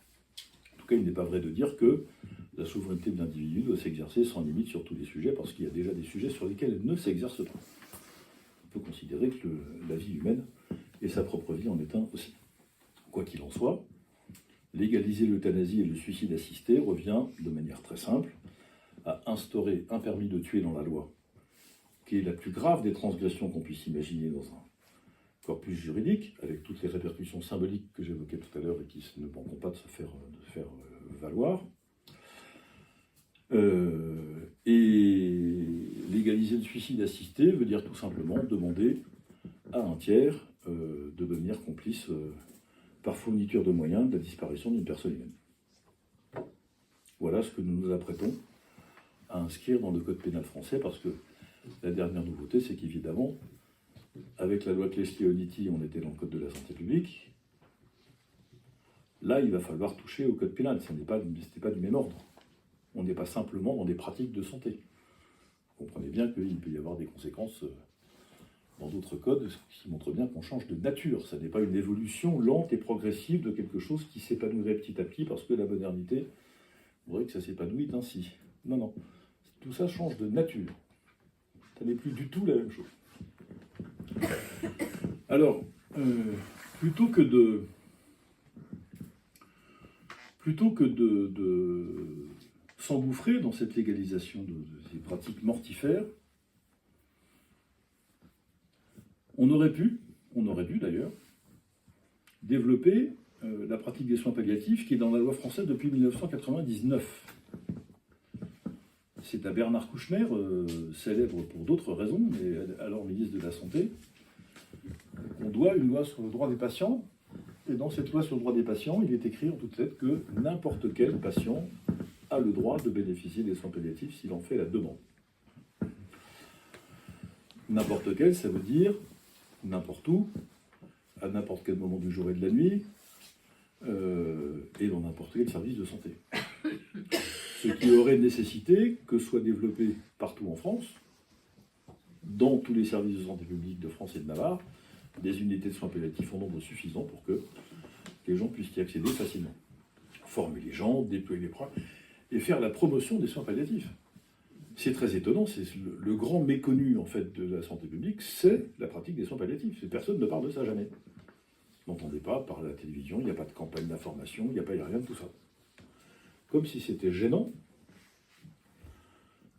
[SPEAKER 2] En tout cas, il n'est pas vrai de dire que la souveraineté de l'individu doit s'exercer sans limite sur tous les sujets, parce qu'il y a déjà des sujets sur lesquels elle ne s'exerce pas. On peut considérer que la vie humaine et sa propre vie en est un aussi. Quoi qu'il en soit, légaliser l'euthanasie et le suicide assisté revient de manière très simple à instaurer un permis de tuer dans la loi, qui est la plus grave des transgressions qu'on puisse imaginer dans un corpus juridique, avec toutes les répercussions symboliques que j'évoquais tout à l'heure et qui ne manqueront pas de se faire valoir. Et légaliser le suicide assisté veut dire tout simplement demander à un tiers de devenir complice par fourniture de moyens de la disparition d'une personne humaine. Voilà ce que nous nous apprêtons à inscrire dans le Code pénal français, parce que la dernière nouveauté, c'est qu'évidemment, avec la loi Claeys-Leonetti, on était dans le Code de la santé publique. Là, il va falloir toucher au Code pénal. Ce n'est pas du même ordre. On n'est pas simplement dans des pratiques de santé. Vous comprenez bien qu'il peut y avoir des conséquences dans d'autres codes qui montrent bien qu'on change de nature. Ce n'est pas une évolution lente et progressive de quelque chose qui s'épanouirait petit à petit parce que la modernité voudrait que ça s'épanouisse ainsi. Non, non. Tout ça change de nature. Ça n'est plus du tout la même chose. Alors, plutôt que de s'engouffrer dans cette légalisation de ces pratiques mortifères, on aurait dû d'ailleurs, développer la pratique des soins palliatifs qui est dans la loi française depuis 1999. C'est à Bernard Kouchner, célèbre pour d'autres raisons, mais alors ministre de la Santé, on doit une loi sur le droit des patients. Et dans cette loi sur le droit des patients, il est écrit en toute lettre que n'importe quel patient a le droit de bénéficier des soins palliatifs s'il en fait la demande. N'importe quel, ça veut dire n'importe où, à n'importe quel moment du jour et de la nuit, et dans n'importe quel service de santé. Ce qui aurait nécessité que soit développé partout en France, dans tous les services de santé publique de France et de Navarre, des unités de soins palliatifs en nombre suffisant pour que les gens puissent y accéder facilement. Former les gens, déployer les bras, et faire la promotion des soins palliatifs. c'est très étonnant, c'est le grand méconnu en fait de la santé publique, c'est la pratique des soins palliatifs. Personne ne parle de ça jamais. Vous n'entendez pas par la télévision, il n'y a pas de campagne d'information, il n'y a rien de tout ça. Comme si c'était gênant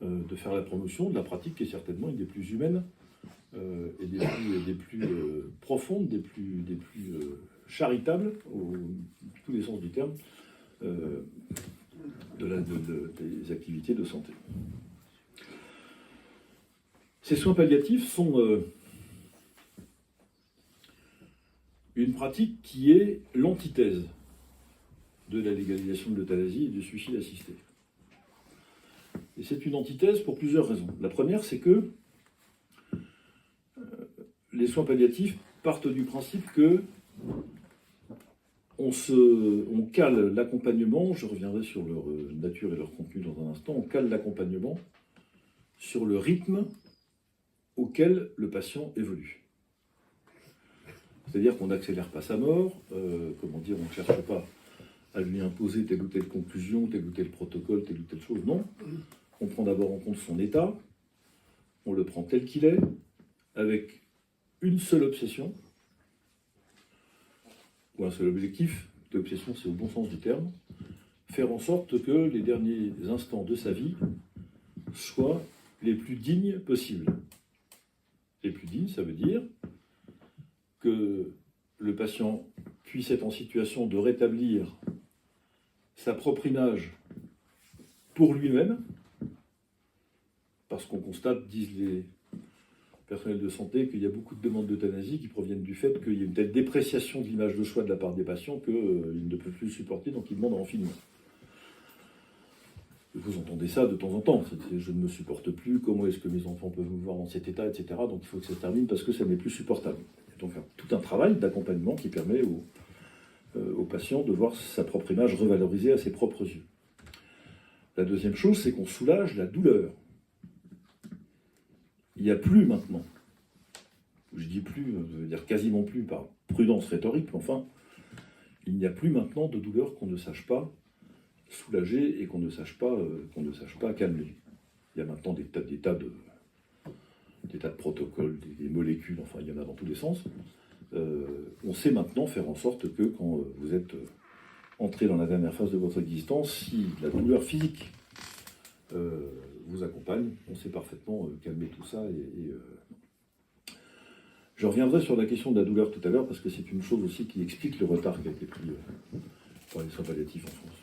[SPEAKER 2] de faire la promotion de la pratique qui est certainement une des plus humaines et des plus profondes, des plus charitables, au tous les sens du terme, des activités de santé. Ces soins palliatifs sont une pratique qui est l'antithèse de la légalisation de l'euthanasie et du suicide assisté. Et c'est une antithèse pour plusieurs raisons. La première, c'est que les soins palliatifs partent du principe que on cale l'accompagnement, je reviendrai sur leur nature et leur contenu dans un instant, on cale l'accompagnement sur le rythme auquel le patient évolue. C'est-à-dire qu'on n'accélère pas sa mort, on ne cherche pas à lui imposer telle ou telle conclusion, tel ou tel protocole, telle ou telle chose, non. On prend d'abord en compte son état, on le prend tel qu'il est, avec une seule obsession, ou un seul objectif, l'obsession c'est au bon sens du terme, faire en sorte que les derniers instants de sa vie soient les plus dignes possibles. Les plus dignes, ça veut dire que le patient puisse être en situation de rétablir sa propre image pour lui-même, parce qu'on constate, disent les personnels de santé, qu'il y a beaucoup de demandes d'euthanasie qui proviennent du fait qu'il y a une telle dépréciation de l'image de soi de la part des patients qu'ils ne peuvent plus le supporter, donc ils demandent à en finir. Vous entendez ça de temps en temps, je ne me supporte plus, comment est-ce que mes enfants peuvent me voir dans cet état, etc. Donc il faut que ça se termine parce que ça n'est plus supportable. Et donc tout un travail d'accompagnement qui permet au patient de voir sa propre image revalorisée à ses propres yeux. La deuxième chose, c'est qu'on soulage la douleur. Il n'y a plus maintenant, je dis plus, je veux dire quasiment plus par prudence rhétorique, mais enfin, il n'y a plus maintenant de douleur qu'on ne sache pas soulager et qu'on ne sache pas calmer. Il y a maintenant des tas de protocoles, des molécules, enfin il y en a dans tous les sens. On sait maintenant faire en sorte que quand vous êtes entré dans la dernière phase de votre existence, si la douleur physique vous accompagne, on sait parfaitement calmer tout ça. Je reviendrai sur la question de la douleur tout à l'heure, parce que c'est une chose aussi qui explique le retard qui a été pris par les soins palliatifs en France.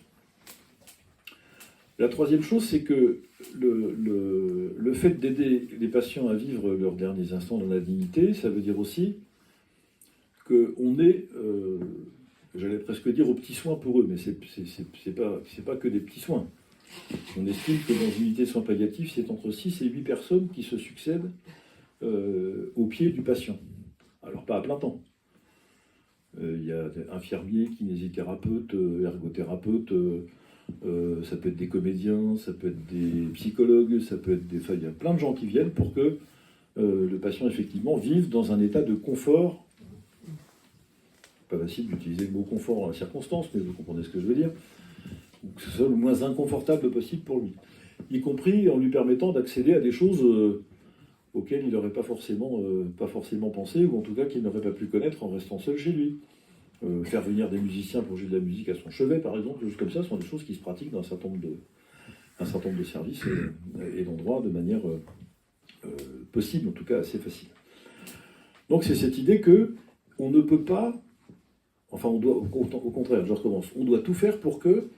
[SPEAKER 2] La troisième chose, c'est que le fait d'aider les patients à vivre leurs derniers instants dans la dignité, ça veut dire aussi qu'on est, j'allais presque dire, aux petits soins pour eux, mais c'est pas que des petits soins. On estime que dans une unité de soins palliatifs, c'est entre 6 et 8 personnes qui se succèdent au pied du patient. Alors pas à plein temps. Il y a infirmiers, kinésithérapeutes, ergothérapeutes, ça peut être des comédiens, ça peut être des psychologues, ça peut être enfin, il y a plein de gens qui viennent pour que le patient effectivement vive dans un état de confort. Pas facile d'utiliser le mot confort dans la circonstance, mais vous comprenez ce que je veux dire. Que ce soit le moins inconfortable possible pour lui, y compris en lui permettant d'accéder à des choses auxquelles il n'aurait pas forcément pensé, ou en tout cas qu'il n'aurait pas pu connaître en restant seul chez lui. Faire venir des musiciens pour jouer de la musique à son chevet, par exemple, des choses comme ça, sont des choses qui se pratiquent dans un certain nombre de services et d'endroits de manière possible, en tout cas assez facile. Donc c'est cette idée que on ne peut pas, enfin on doit, au contraire, je recommence, on doit tout faire pour que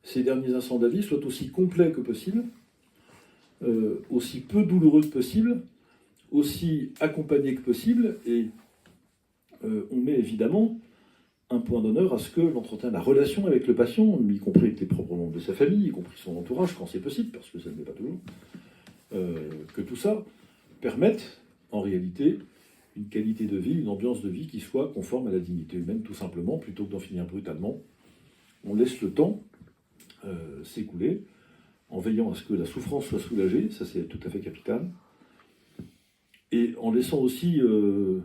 [SPEAKER 2] ces derniers instants de la vie soient aussi complets que possible, aussi peu douloureux que possible, aussi accompagnés que possible, et on met évidemment un point d'honneur à ce que l'entretien, la relation avec le patient, y compris avec les propres membres de sa famille, y compris son entourage, quand c'est possible, parce que ça ne l'est pas toujours, que tout ça permette, en réalité, une qualité de vie, une ambiance de vie qui soit conforme à la dignité humaine, tout simplement, plutôt que d'en finir brutalement. On laisse le temps s'écouler, en veillant à ce que la souffrance soit soulagée, ça c'est tout à fait capital, et en laissant aussi le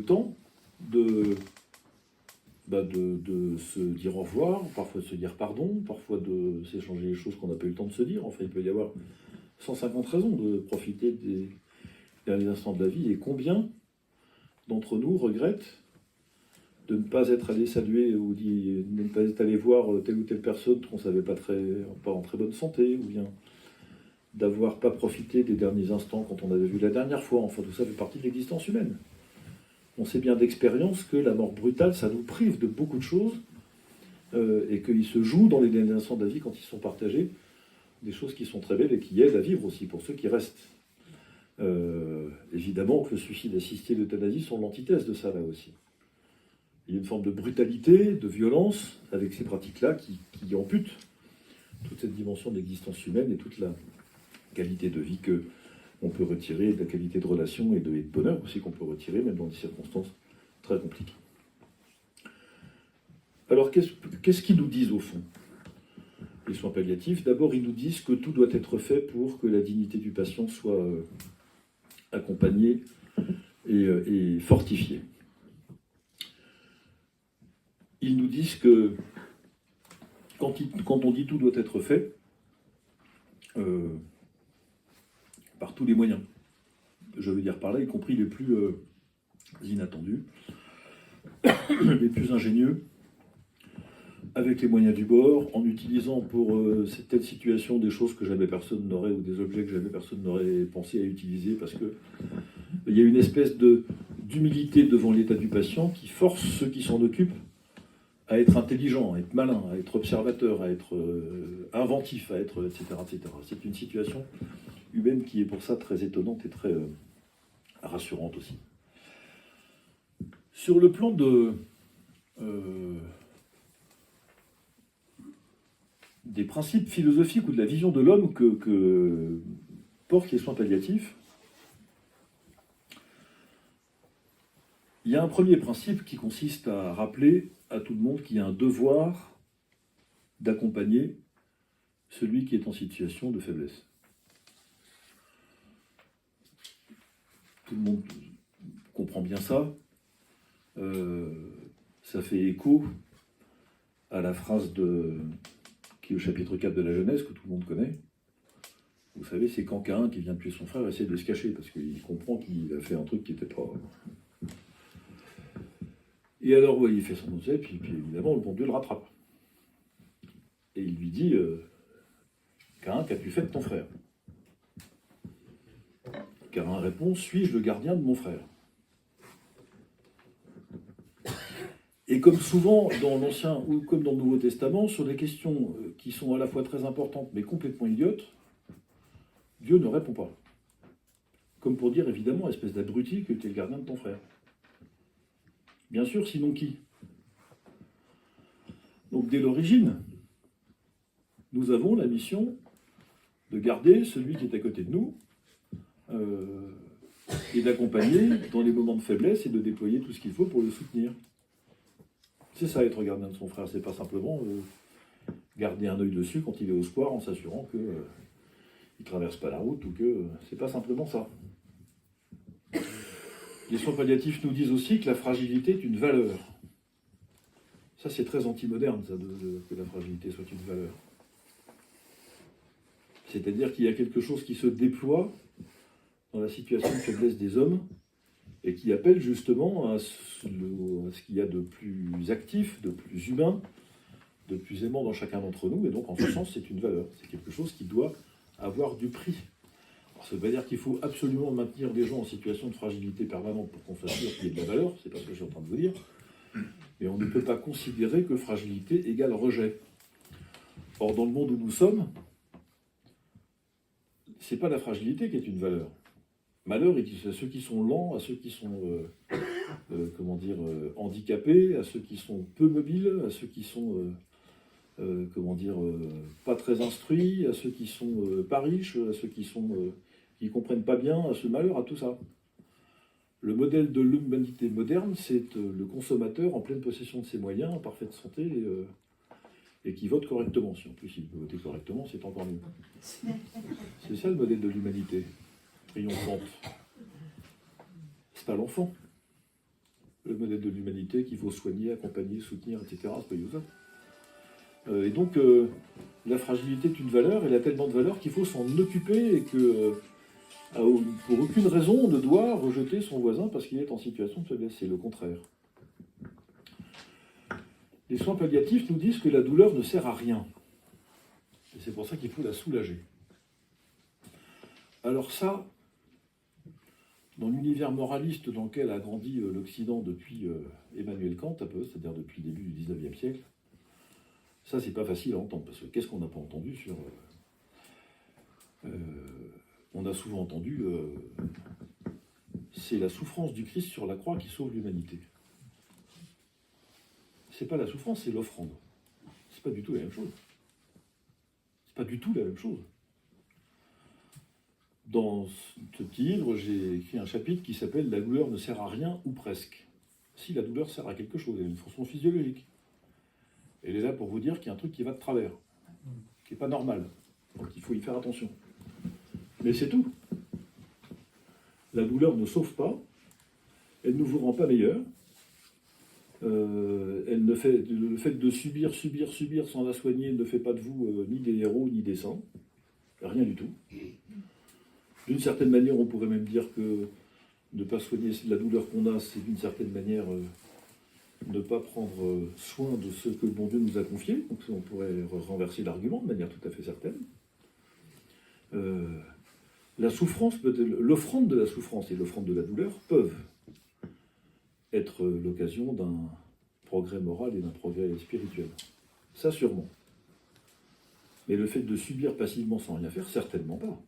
[SPEAKER 2] temps de se dire au revoir, parfois de se dire pardon, parfois de s'échanger les choses qu'on n'a pas eu le temps de se dire. Enfin, il peut y avoir 150 raisons de profiter des derniers instants de la vie. Et combien d'entre nous regrettent de ne pas être allé saluer ou de ne pas être allé voir telle ou telle personne qu'on ne savait pas en très bonne santé, ou bien d'avoir pas profité des derniers instants quand on avait vu la dernière fois. Enfin, tout ça fait partie de l'existence humaine. On sait bien d'expérience que la mort brutale, ça nous prive de beaucoup de choses, et qu'il se joue dans les derniers instants de la vie, quand ils sont partagés, des choses qui sont très belles et qui aident à vivre aussi pour ceux qui restent. Évidemment que le suicide assisté et l'euthanasie sont l'antithèse de ça, là aussi. Il y a une forme de brutalité, de violence avec ces pratiques-là qui amputent toute cette dimension de l'existence humaine et toute la qualité de vie qu'on peut retirer, de la qualité de relation et de bonheur aussi qu'on peut retirer, même dans des circonstances très compliquées. Alors, qu'est-ce qu'ils nous disent au fond, les soins palliatifs? D'abord, ils nous disent que tout doit être fait pour que la dignité du patient soit accompagnée et fortifiée. Ils nous disent que quand on dit tout doit être fait, par tous les moyens, je veux dire par là, y compris les plus inattendus, les plus ingénieux, avec les moyens du bord, en utilisant pour telle situation des choses que jamais personne n'aurait, ou des objets que jamais personne n'aurait pensé à utiliser, parce que il y a une espèce d'humilité devant l'état du patient qui force ceux qui s'en occupent à être intelligents, à être malins, à être observateurs, à être inventifs, à être etc., etc. C'est une situation humaine qui est pour ça très étonnante et très rassurante aussi. Sur le plan des principes philosophiques ou de la vision de l'homme que portent les soins palliatifs, il y a un premier principe qui consiste à rappeler à tout le monde qu'il y a un devoir d'accompagner celui qui est en situation de faiblesse. Tout le monde comprend bien ça. Ça fait écho à la phrase qui est au chapitre 4 de la Genèse, que tout le monde connaît. Vous savez, c'est quand Caïn, qui vient de tuer son frère, essaie de se cacher, parce qu'il comprend qu'il a fait un truc qui n'était pas... Et alors, ouais, il fait son oseille, puis évidemment, le bon Dieu le rattrape. Et il lui dit, Caïn, qu'as-tu fait de ton frère? Caïn répond, suis-je le gardien de mon frère? Et comme souvent dans l'Ancien ou comme dans le Nouveau Testament, sur des questions qui sont à la fois très importantes mais complètement idiotes, Dieu ne répond pas. Comme pour dire évidemment, espèce d'abruti, que tu es le gardien de ton frère. Bien sûr, sinon qui? Donc dès l'origine, nous avons la mission de garder celui qui est à côté de nous et d'accompagner dans les moments de faiblesse et de déployer tout ce qu'il faut pour le soutenir. C'est ça, être gardien de son frère, c'est pas simplement garder un œil dessus quand il est au square en s'assurant qu'il ne traverse pas la route ou que... c'est pas simplement ça. Les soins palliatifs nous disent aussi que la fragilité est une valeur. Ça, c'est très anti-moderne, ça, que la fragilité soit une valeur. C'est-à-dire qu'il y a quelque chose qui se déploie dans la situation de faiblesse des hommes et qui appelle justement à ce qu'il y a de plus actif, de plus humain, de plus aimant dans chacun d'entre nous. Et donc, en ce sens, c'est une valeur. C'est quelque chose qui doit avoir du prix. Alors, ça ne veut pas dire qu'il faut absolument maintenir des gens en situation de fragilité permanente pour qu'on soit sûr qu'il y ait de la valeur, c'est pas ce que je suis en train de vous dire. Mais on ne peut pas considérer que fragilité égale rejet. Or, dans le monde où nous sommes, c'est pas la fragilité qui est une valeur. Malheur est à ceux qui sont lents, à ceux qui sont handicapés, à ceux qui sont peu mobiles, à ceux qui sont pas très instruits, à ceux qui sont pas riches, à ceux qui comprennent pas bien, à ce malheur, à tout ça. Le modèle de l'humanité moderne, c'est le consommateur en pleine possession de ses moyens, en parfaite santé, et qui vote correctement. Si en plus il peut voter correctement, c'est encore mieux. C'est ça le modèle de l'humanité triomphante. C'est pas l'enfant. le modèle de l'humanité qu'il faut soigner, accompagner, soutenir, etc. C'est pas du tout ça. Et donc, la fragilité est une valeur, elle a tellement de valeur qu'il faut s'en occuper et que, pour aucune raison, on ne doit rejeter son voisin parce qu'il est en situation de faiblesse. C'est le contraire. Les soins palliatifs nous disent que la douleur ne sert à rien. Et c'est pour ça qu'il faut la soulager. Alors ça, dans l'univers moraliste dans lequel a grandi l'Occident depuis Emmanuel Kant, un peu, c'est-à-dire depuis le début du XIXe siècle, ça c'est pas facile à entendre, parce que qu'est-ce qu'on n'a pas entendu sur... on a souvent entendu, c'est la souffrance du Christ sur la croix qui sauve l'humanité. C'est pas la souffrance, c'est l'offrande. C'est pas du tout la même chose. C'est pas du tout la même chose. Dans ce livre, j'ai écrit un chapitre qui s'appelle « La douleur ne sert à rien ou presque ». Si, la douleur sert à quelque chose, elle a une fonction physiologique. Elle est là pour vous dire qu'il y a un truc qui va de travers, qui n'est pas normal. Donc il faut y faire attention. Mais c'est tout. La douleur ne sauve pas, elle ne vous rend pas meilleur. Le fait de subir sans la soigner ne fait pas de vous ni des héros ni des saints. Rien du tout. D'une certaine manière, on pourrait même dire que ne pas soigner la douleur qu'on a, c'est d'une certaine manière ne pas prendre soin de ce que le bon Dieu nous a confié. Donc on pourrait renverser l'argument de manière tout à fait certaine. La souffrance, l'offrande de la souffrance et l'offrande de la douleur peuvent être l'occasion d'un progrès moral et d'un progrès spirituel. Ça, sûrement. Mais le fait de subir passivement sans rien faire, certainement pas.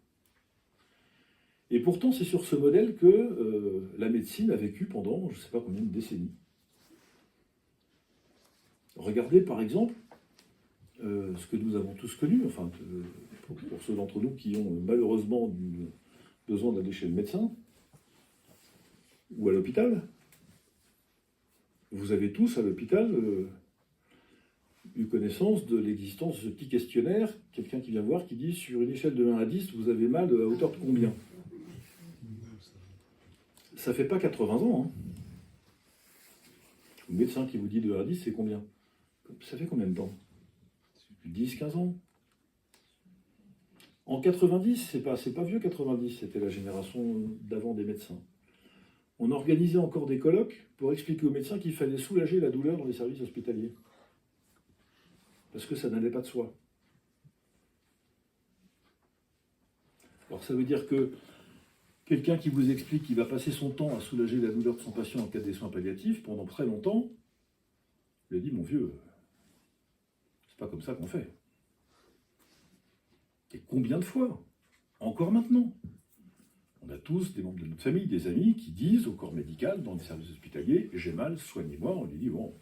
[SPEAKER 2] Et pourtant, c'est sur ce modèle que la médecine a vécu pendant, je ne sais pas combien de décennies. Regardez, par exemple, ce que nous avons tous connu, enfin, pour ceux d'entre nous qui ont malheureusement besoin d'aller chez le médecin ou à l'hôpital. Vous avez tous, à l'hôpital, eu connaissance de l'existence de ce petit questionnaire, quelqu'un qui vient voir, qui dit, sur une échelle de 1 à 10, vous avez mal à hauteur de combien? Ça fait pas 80 ans. Hein. Le médecin qui vous dit de 1 à 10, c'est combien? Ça fait combien de temps? 10, 15 ans. En 90, c'est pas vieux 90, c'était la génération d'avant des médecins. On organisait encore des colloques pour expliquer aux médecins qu'il fallait soulager la douleur dans les services hospitaliers. Parce que ça n'allait pas de soi. Alors ça veut dire que quelqu'un qui vous explique qu'il va passer son temps à soulager la douleur de son patient en cas des soins palliatifs, pendant très longtemps, il a dit, mon vieux, c'est pas comme ça qu'on fait. Et combien de fois? Encore maintenant. On a tous des membres de notre famille, des amis, qui disent au corps médical, dans les services hospitaliers, j'ai mal, soignez-moi. On lui dit, bon,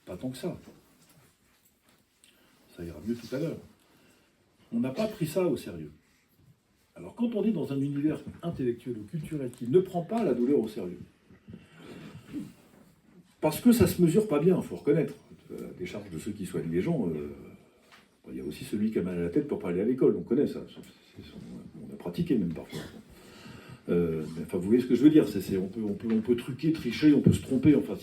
[SPEAKER 2] pas tant que ça. Ça ira mieux tout à l'heure. On n'a pas pris ça au sérieux. Alors quand on est dans un univers intellectuel ou culturel qui ne prend pas la douleur au sérieux, parce que ça ne se mesure pas bien, il faut reconnaître, la décharge de ceux qui soignent les gens, il y a aussi celui qui a mal à la tête pour pas aller à l'école, on connaît ça, on a pratiqué même parfois. Enfin, vous voyez ce que je veux dire, on peut truquer, tricher, on peut se tromper, enfin,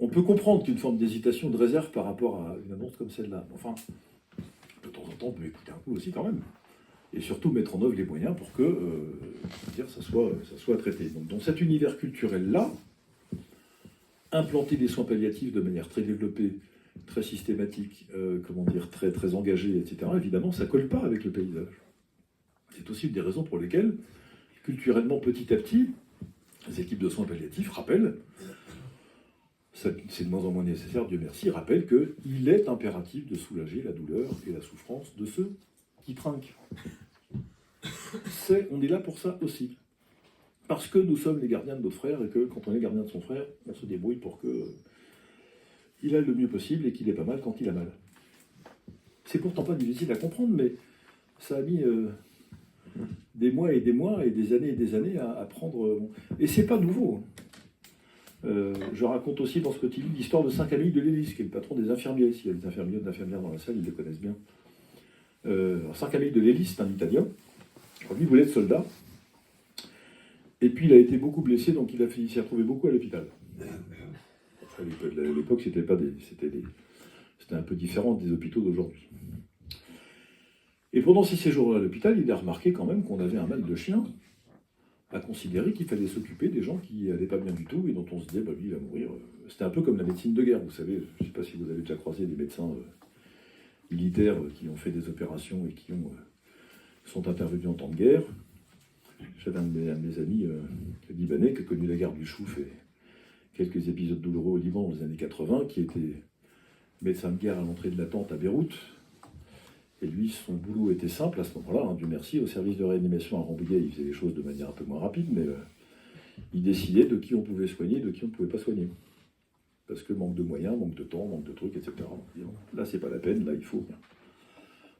[SPEAKER 2] on peut comprendre qu'une forme d'hésitation, de réserve par rapport à une annonce comme celle-là. Enfin, de temps en temps, on peut écouter un coup aussi quand même. Et surtout mettre en œuvre les moyens pour que ça soit traité. Donc, dans cet univers culturel-là, implanter des soins palliatifs de manière très développée, très systématique, très, très engagée, etc., évidemment, ça ne colle pas avec le paysage. C'est aussi une des raisons pour lesquelles, culturellement, petit à petit, les équipes de soins palliatifs rappellent, c'est de moins en moins nécessaire, Dieu merci, rappellent qu'il est impératif de soulager la douleur et la souffrance de ceux qui trinquent. On est là pour ça aussi. Parce que nous sommes les gardiens de nos frères et que quand on est gardien de son frère, on se débrouille pour qu'il aille le mieux possible et qu'il ait pas mal quand il a mal. C'est pourtant pas difficile à comprendre, mais ça a mis des mois et des années à prendre. Et c'est pas nouveau. Je raconte aussi dans ce petit livre l'histoire de Saint Camille de Lélis, qui est le patron des infirmiers. S'il y a des infirmiers ou des infirmières dans la salle, ils le connaissent bien. Saint Camille de Lélis, c'est un Italien. Lui voulait être soldat. Et puis il a été beaucoup blessé, donc il s'est retrouvé beaucoup à l'hôpital. À l'époque, c'était un peu différent des hôpitaux d'aujourd'hui. Et pendant ces séjours à l'hôpital, il a remarqué quand même qu'on avait un mal de chien, à considérer qu'il fallait s'occuper des gens qui n'allaient pas bien du tout et dont on se disait, bah, lui, il va mourir. C'était un peu comme la médecine de guerre, vous savez. Je ne sais pas si vous avez déjà croisé des médecins militaires qui ont fait des opérations et qui sont intervenus en temps de guerre. J'avais un de mes amis libanais qui a connu la guerre du Chouf et quelques épisodes douloureux au Liban dans les années 80, qui était médecin de guerre à l'entrée de la tente à Beyrouth. Et lui, son boulot était simple à ce moment-là, Dieu merci, au service de réanimation à Rambouillet, il faisait les choses de manière un peu moins rapide, mais il décidait de qui on pouvait soigner, de qui on ne pouvait pas soigner. Parce que manque de moyens, manque de temps, manque de trucs, etc. Là, c'est pas la peine, là, il faut rien.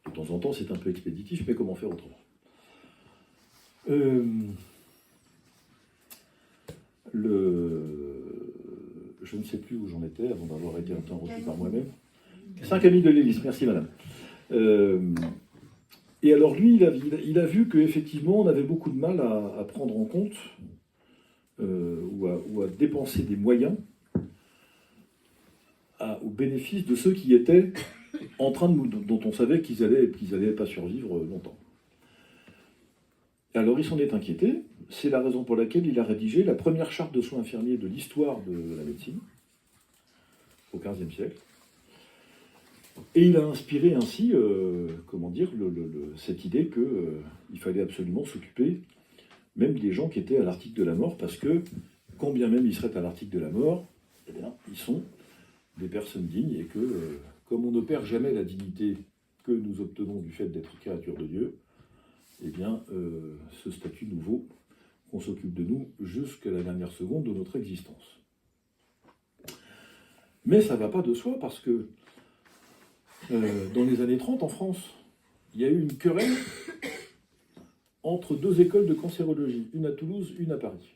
[SPEAKER 2] De temps en temps, c'est un peu expéditif, mais comment faire autrement ? Je ne sais plus où j'en étais avant d'avoir été interrompu par moi-même. Saint-Camille de Lélis, merci madame. Et alors lui, il a vu qu'effectivement, on avait beaucoup de mal à prendre en compte ou à dépenser des moyens au bénéfice de ceux qui étaient en train dont on savait qu'ils allaient pas survivre longtemps. Alors il s'en est inquiété, c'est la raison pour laquelle il a rédigé la première charte de soins infirmiers de l'histoire de la médecine, au XVe siècle. Et il a inspiré ainsi, cette idée qu'il fallait absolument s'occuper même des gens qui étaient à l'article de la mort, parce que, quand bien même ils seraient à l'article de la mort, eh bien, ils sont des personnes dignes, et que, comme on ne perd jamais la dignité que nous obtenons du fait d'être créatures de Dieu, eh bien, ce statut nous vaut qu'on s'occupe de nous jusqu'à la dernière seconde de notre existence. Mais ça ne va pas de soi, parce que dans les années 30, en France, il y a eu une querelle entre deux écoles de cancérologie, une à Toulouse, une à Paris,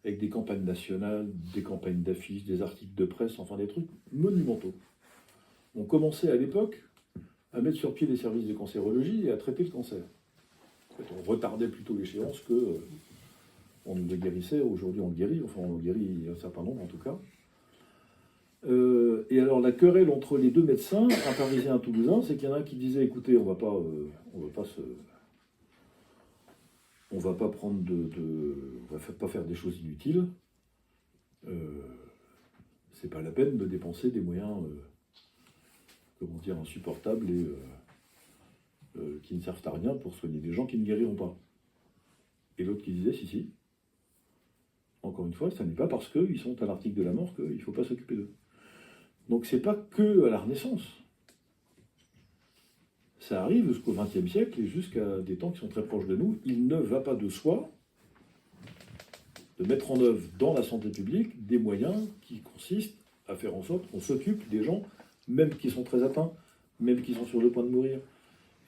[SPEAKER 2] avec des campagnes nationales, des campagnes d'affiches, des articles de presse, enfin des trucs monumentaux. On commençait à l'époque à mettre sur pied des services de cancérologie et à traiter le cancer. En fait, on retardait plutôt l'échéance que on le guérissait. Aujourd'hui, on le guérit, enfin on le guérit un certain nombre en tout cas. Et alors la querelle entre les deux médecins, un parisien et un toulousain, c'est qu'il y en a un qui disait, écoutez, on va pas faire des choses inutiles. C'est pas la peine de dépenser des moyens, insupportables et qui ne servent à rien pour soigner des gens qui ne guériront pas. Et l'autre qui disait, si. Encore une fois, ça n'est pas parce qu'ils sont à l'article de la mort qu'il ne faut pas s'occuper d'eux. Donc c'est pas que à la Renaissance. Ça arrive jusqu'au XXe siècle et jusqu'à des temps qui sont très proches de nous. Il ne va pas de soi de mettre en œuvre dans la santé publique des moyens qui consistent à faire en sorte qu'on s'occupe des gens, même qui sont très atteints, même qui sont sur le point de mourir,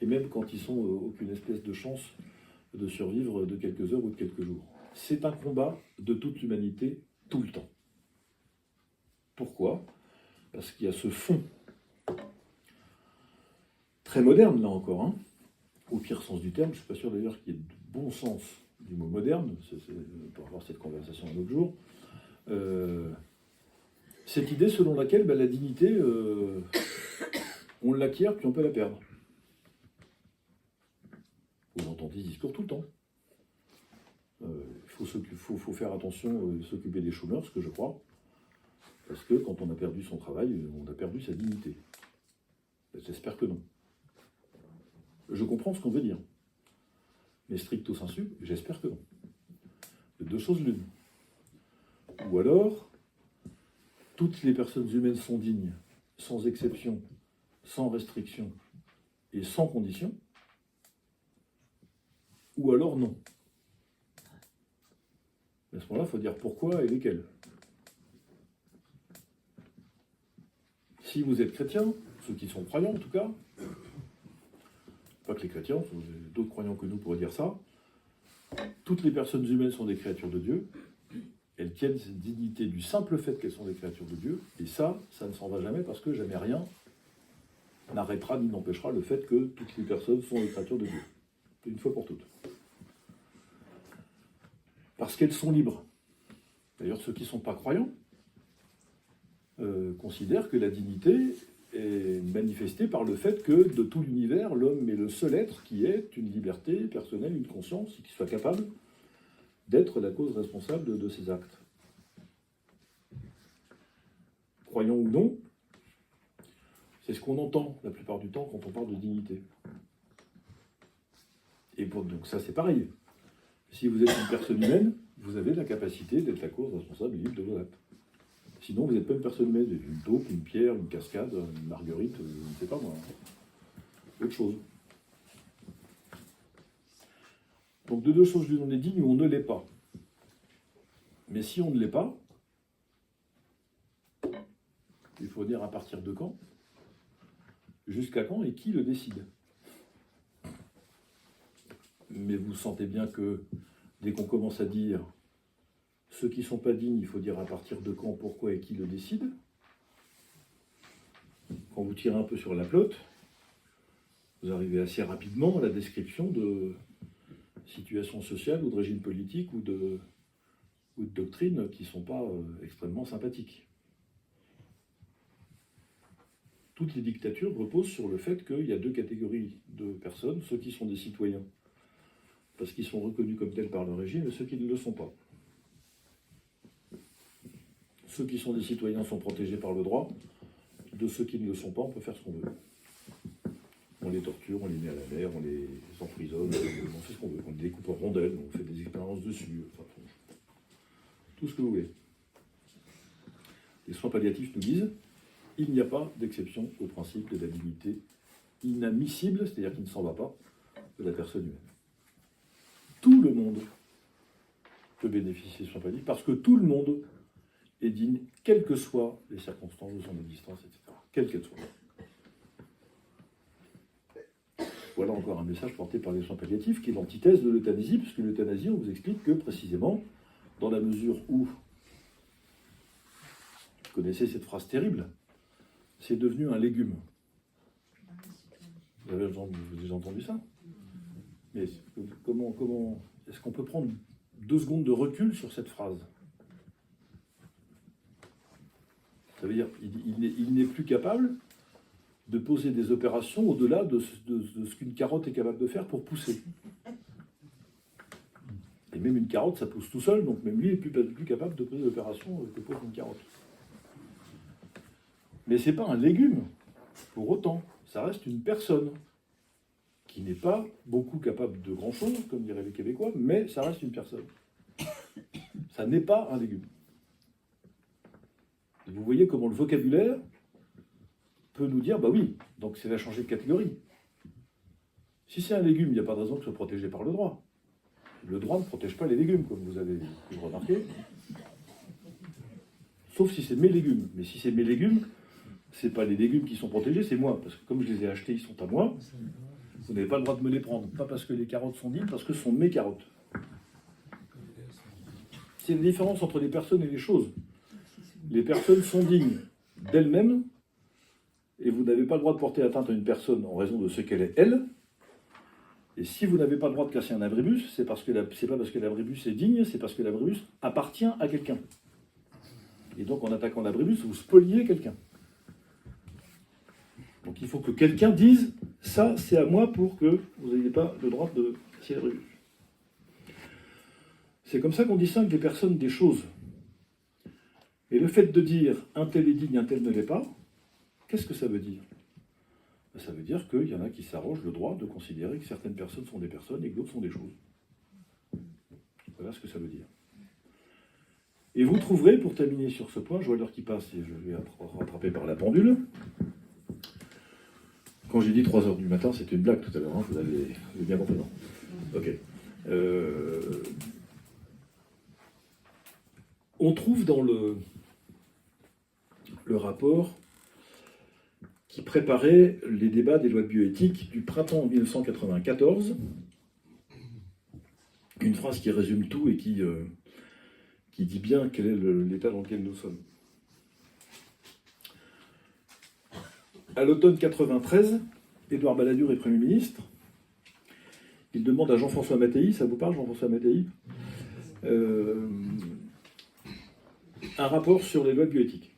[SPEAKER 2] et même quand ils n'ont aucune espèce de chance de survivre de quelques heures ou de quelques jours. C'est un combat de toute l'humanité, tout le temps. Pourquoi ? Parce qu'il y a ce fond très moderne, là encore, au pire sens du terme. Je ne suis pas sûr d'ailleurs qu'il y ait de bon sens du mot moderne, on peut avoir cette conversation un autre jour. Cette idée selon laquelle la dignité, on l'acquiert puis on peut la perdre. Vous entendez ce discours tout le temps. Il faut faire attention, s'occuper des chômeurs, ce que je crois. Parce que quand on a perdu son travail, on a perdu sa dignité. J'espère que non. Je comprends ce qu'on veut dire. Mais stricto sensu, j'espère que non. De deux choses l'une. Ou alors, toutes les personnes humaines sont dignes, sans exception, sans restriction et sans condition. Ou alors non. À ce moment-là, il faut dire pourquoi et lesquels. Si vous êtes chrétien, ceux qui sont croyants en tout cas, pas que les chrétiens, d'autres croyants que nous pourraient dire ça, toutes les personnes humaines sont des créatures de Dieu, elles tiennent cette dignité du simple fait qu'elles sont des créatures de Dieu, et ça ne s'en va jamais parce que jamais rien n'arrêtera ni n'empêchera le fait que toutes les personnes sont des créatures de Dieu. Une fois pour toutes. parce qu'elles sont libres. D'ailleurs, ceux qui ne sont pas croyants considèrent que la dignité est manifestée par le fait que de tout l'univers, l'homme est le seul être qui ait une liberté personnelle, une conscience, et qui soit capable d'être la cause responsable de ses actes. Croyant ou non, c'est ce qu'on entend la plupart du temps quand on parle de dignité. Et donc ça, c'est pareil. Si vous êtes une personne humaine, vous avez la capacité d'être la cause responsable et libre de vos actes. Sinon, vous n'êtes pas une personne humaine, vous êtes une taupe, une pierre, une cascade, une marguerite, je ne sais pas moi. Autre chose. Donc de deux choses l'une, on est digne ou on ne l'est pas. Mais si on ne l'est pas, il faut dire à partir de quand, jusqu'à quand et qui le décide. Mais vous sentez bien que dès qu'on commence à dire ceux qui ne sont pas dignes, il faut dire à partir de quand, pourquoi et qui le décide. Quand vous tirez un peu sur la pelote, vous arrivez assez rapidement à la description de situations sociales ou de régimes politiques ou de doctrines qui ne sont pas extrêmement sympathiques. Toutes les dictatures reposent sur le fait qu'il y a deux catégories de personnes, ceux qui sont des citoyens, parce qu'ils sont reconnus comme tels par le régime, et ceux qui ne le sont pas. Ceux qui sont des citoyens sont protégés par le droit, de ceux qui ne le sont pas, on peut faire ce qu'on veut. On les torture, on les met à la mer, on les emprisonne, on fait ce qu'on veut, on les découpe en rondelles, on fait des expériences dessus, enfin, tout ce que vous voulez. Les soins palliatifs nous disent il n'y a pas d'exception au principe de la dignité inadmissible, c'est-à-dire qui ne s'en va pas, de la personne humaine. Tout le monde peut bénéficier de soins palliatifs parce que tout le monde est digne, quelles que soient les circonstances de son existence, etc. Quelles qu'elles soient. Voilà encore un message porté par les soins palliatifs qui est l'antithèse de l'euthanasie, puisque l'euthanasie, on vous explique que précisément, dans la mesure où, vous connaissez cette phrase terrible, c'est devenu un légume. Vous avez déjà entendu ça? Mais comment est-ce qu'on peut prendre 2 secondes de recul sur cette phrase? Ça veut dire qu'il n'est plus capable de poser des opérations au-delà de ce qu'une carotte est capable de faire pour pousser. Et même une carotte, ça pousse tout seul, donc même lui est plus capable de poser l'opération que pose une carotte. Mais ce n'est pas un légume, pour autant. Ça reste une personne qui n'est pas beaucoup capable de grand-chose, comme diraient les Québécois, mais ça reste une personne. Ça n'est pas un légume. Et vous voyez comment le vocabulaire peut nous dire, bah oui, donc c'est à changer de catégorie. Si c'est un légume, il n'y a pas de raison que ce soit protégé par le droit. Le droit ne protège pas les légumes, comme vous avez pu le remarquer. Sauf si c'est mes légumes. Mais si c'est mes légumes, c'est pas les légumes qui sont protégés, c'est moi. Parce que comme je les ai achetés, ils sont à moi. Vous n'avez pas le droit de me les prendre. Pas parce que les carottes sont dignes, parce que ce sont mes carottes. C'est la différence entre les personnes et les choses. Les personnes sont dignes d'elles-mêmes, et vous n'avez pas le droit de porter atteinte à une personne en raison de ce qu'elle est, elle. Et si vous n'avez pas le droit de casser un abribus, c'est pas parce que l'abribus est digne, c'est parce que l'abribus appartient à quelqu'un. Et donc en attaquant l'abribus, vous spoliez quelqu'un. Donc il faut que quelqu'un dise « ça, c'est à moi pour que vous n'ayez pas le droit de casser l'abribus ». C'est comme ça qu'on distingue les personnes des choses. Et le fait de dire « un tel est digne, un tel ne l'est pas », qu'est-ce que ça veut dire? Ça veut dire qu'il y en a qui s'arrogent le droit de considérer que certaines personnes sont des personnes et que d'autres sont des choses. Voilà ce que ça veut dire. Et vous trouverez, pour terminer sur ce point, je vois l'heure qui passe et je vais rattraper par la pendule. Quand j'ai dit 3h du matin, c'était une blague tout à l'heure, hein, vous avez bien compris, non? Ok. On trouve dans le rapport qui préparait les débats des lois de bioéthique du printemps 1994, une phrase qui résume tout et qui dit bien quel est l'état dans lequel nous sommes. À l'automne 1993, Édouard Balladur est Premier ministre. Il demande à Jean-François Mattei, ça vous parle Jean-François Mattei? un rapport sur les lois de bioéthique.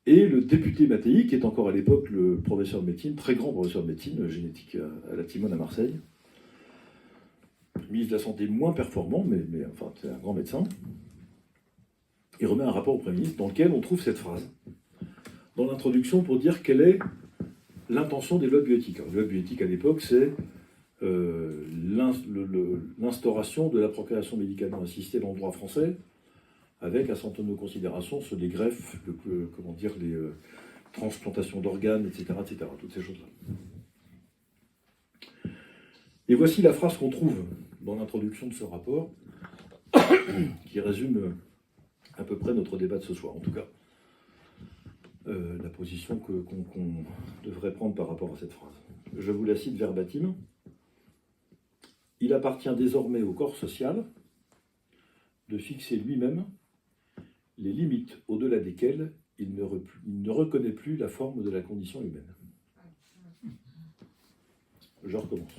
[SPEAKER 2] Et le député Mattei, qui est encore à l'époque le professeur de médecine, très grand professeur de médecine génétique à la Timone à Marseille, ministre de la Santé moins performant, mais enfin c'est un grand médecin, il remet un rapport au Premier ministre dans lequel on trouve cette phrase, dans l'introduction, pour dire quelle est l'intention des lois de bioéthique. Alors, les lois de bioéthique à l'époque, c'est l'instauration de la procréation médicalement assistée dans le droit français, avec un certain nombre de considérations sur les greffes, les transplantations d'organes, etc., toutes ces choses-là. Et voici la phrase qu'on trouve dans l'introduction de ce rapport, qui résume à peu près notre débat de ce soir, en tout cas, la position qu'on devrait prendre par rapport à cette phrase. Je vous la cite verbatim. Il appartient désormais au corps social de fixer lui-même les limites au-delà desquelles il ne reconnaît plus la forme de la condition humaine. Je recommence.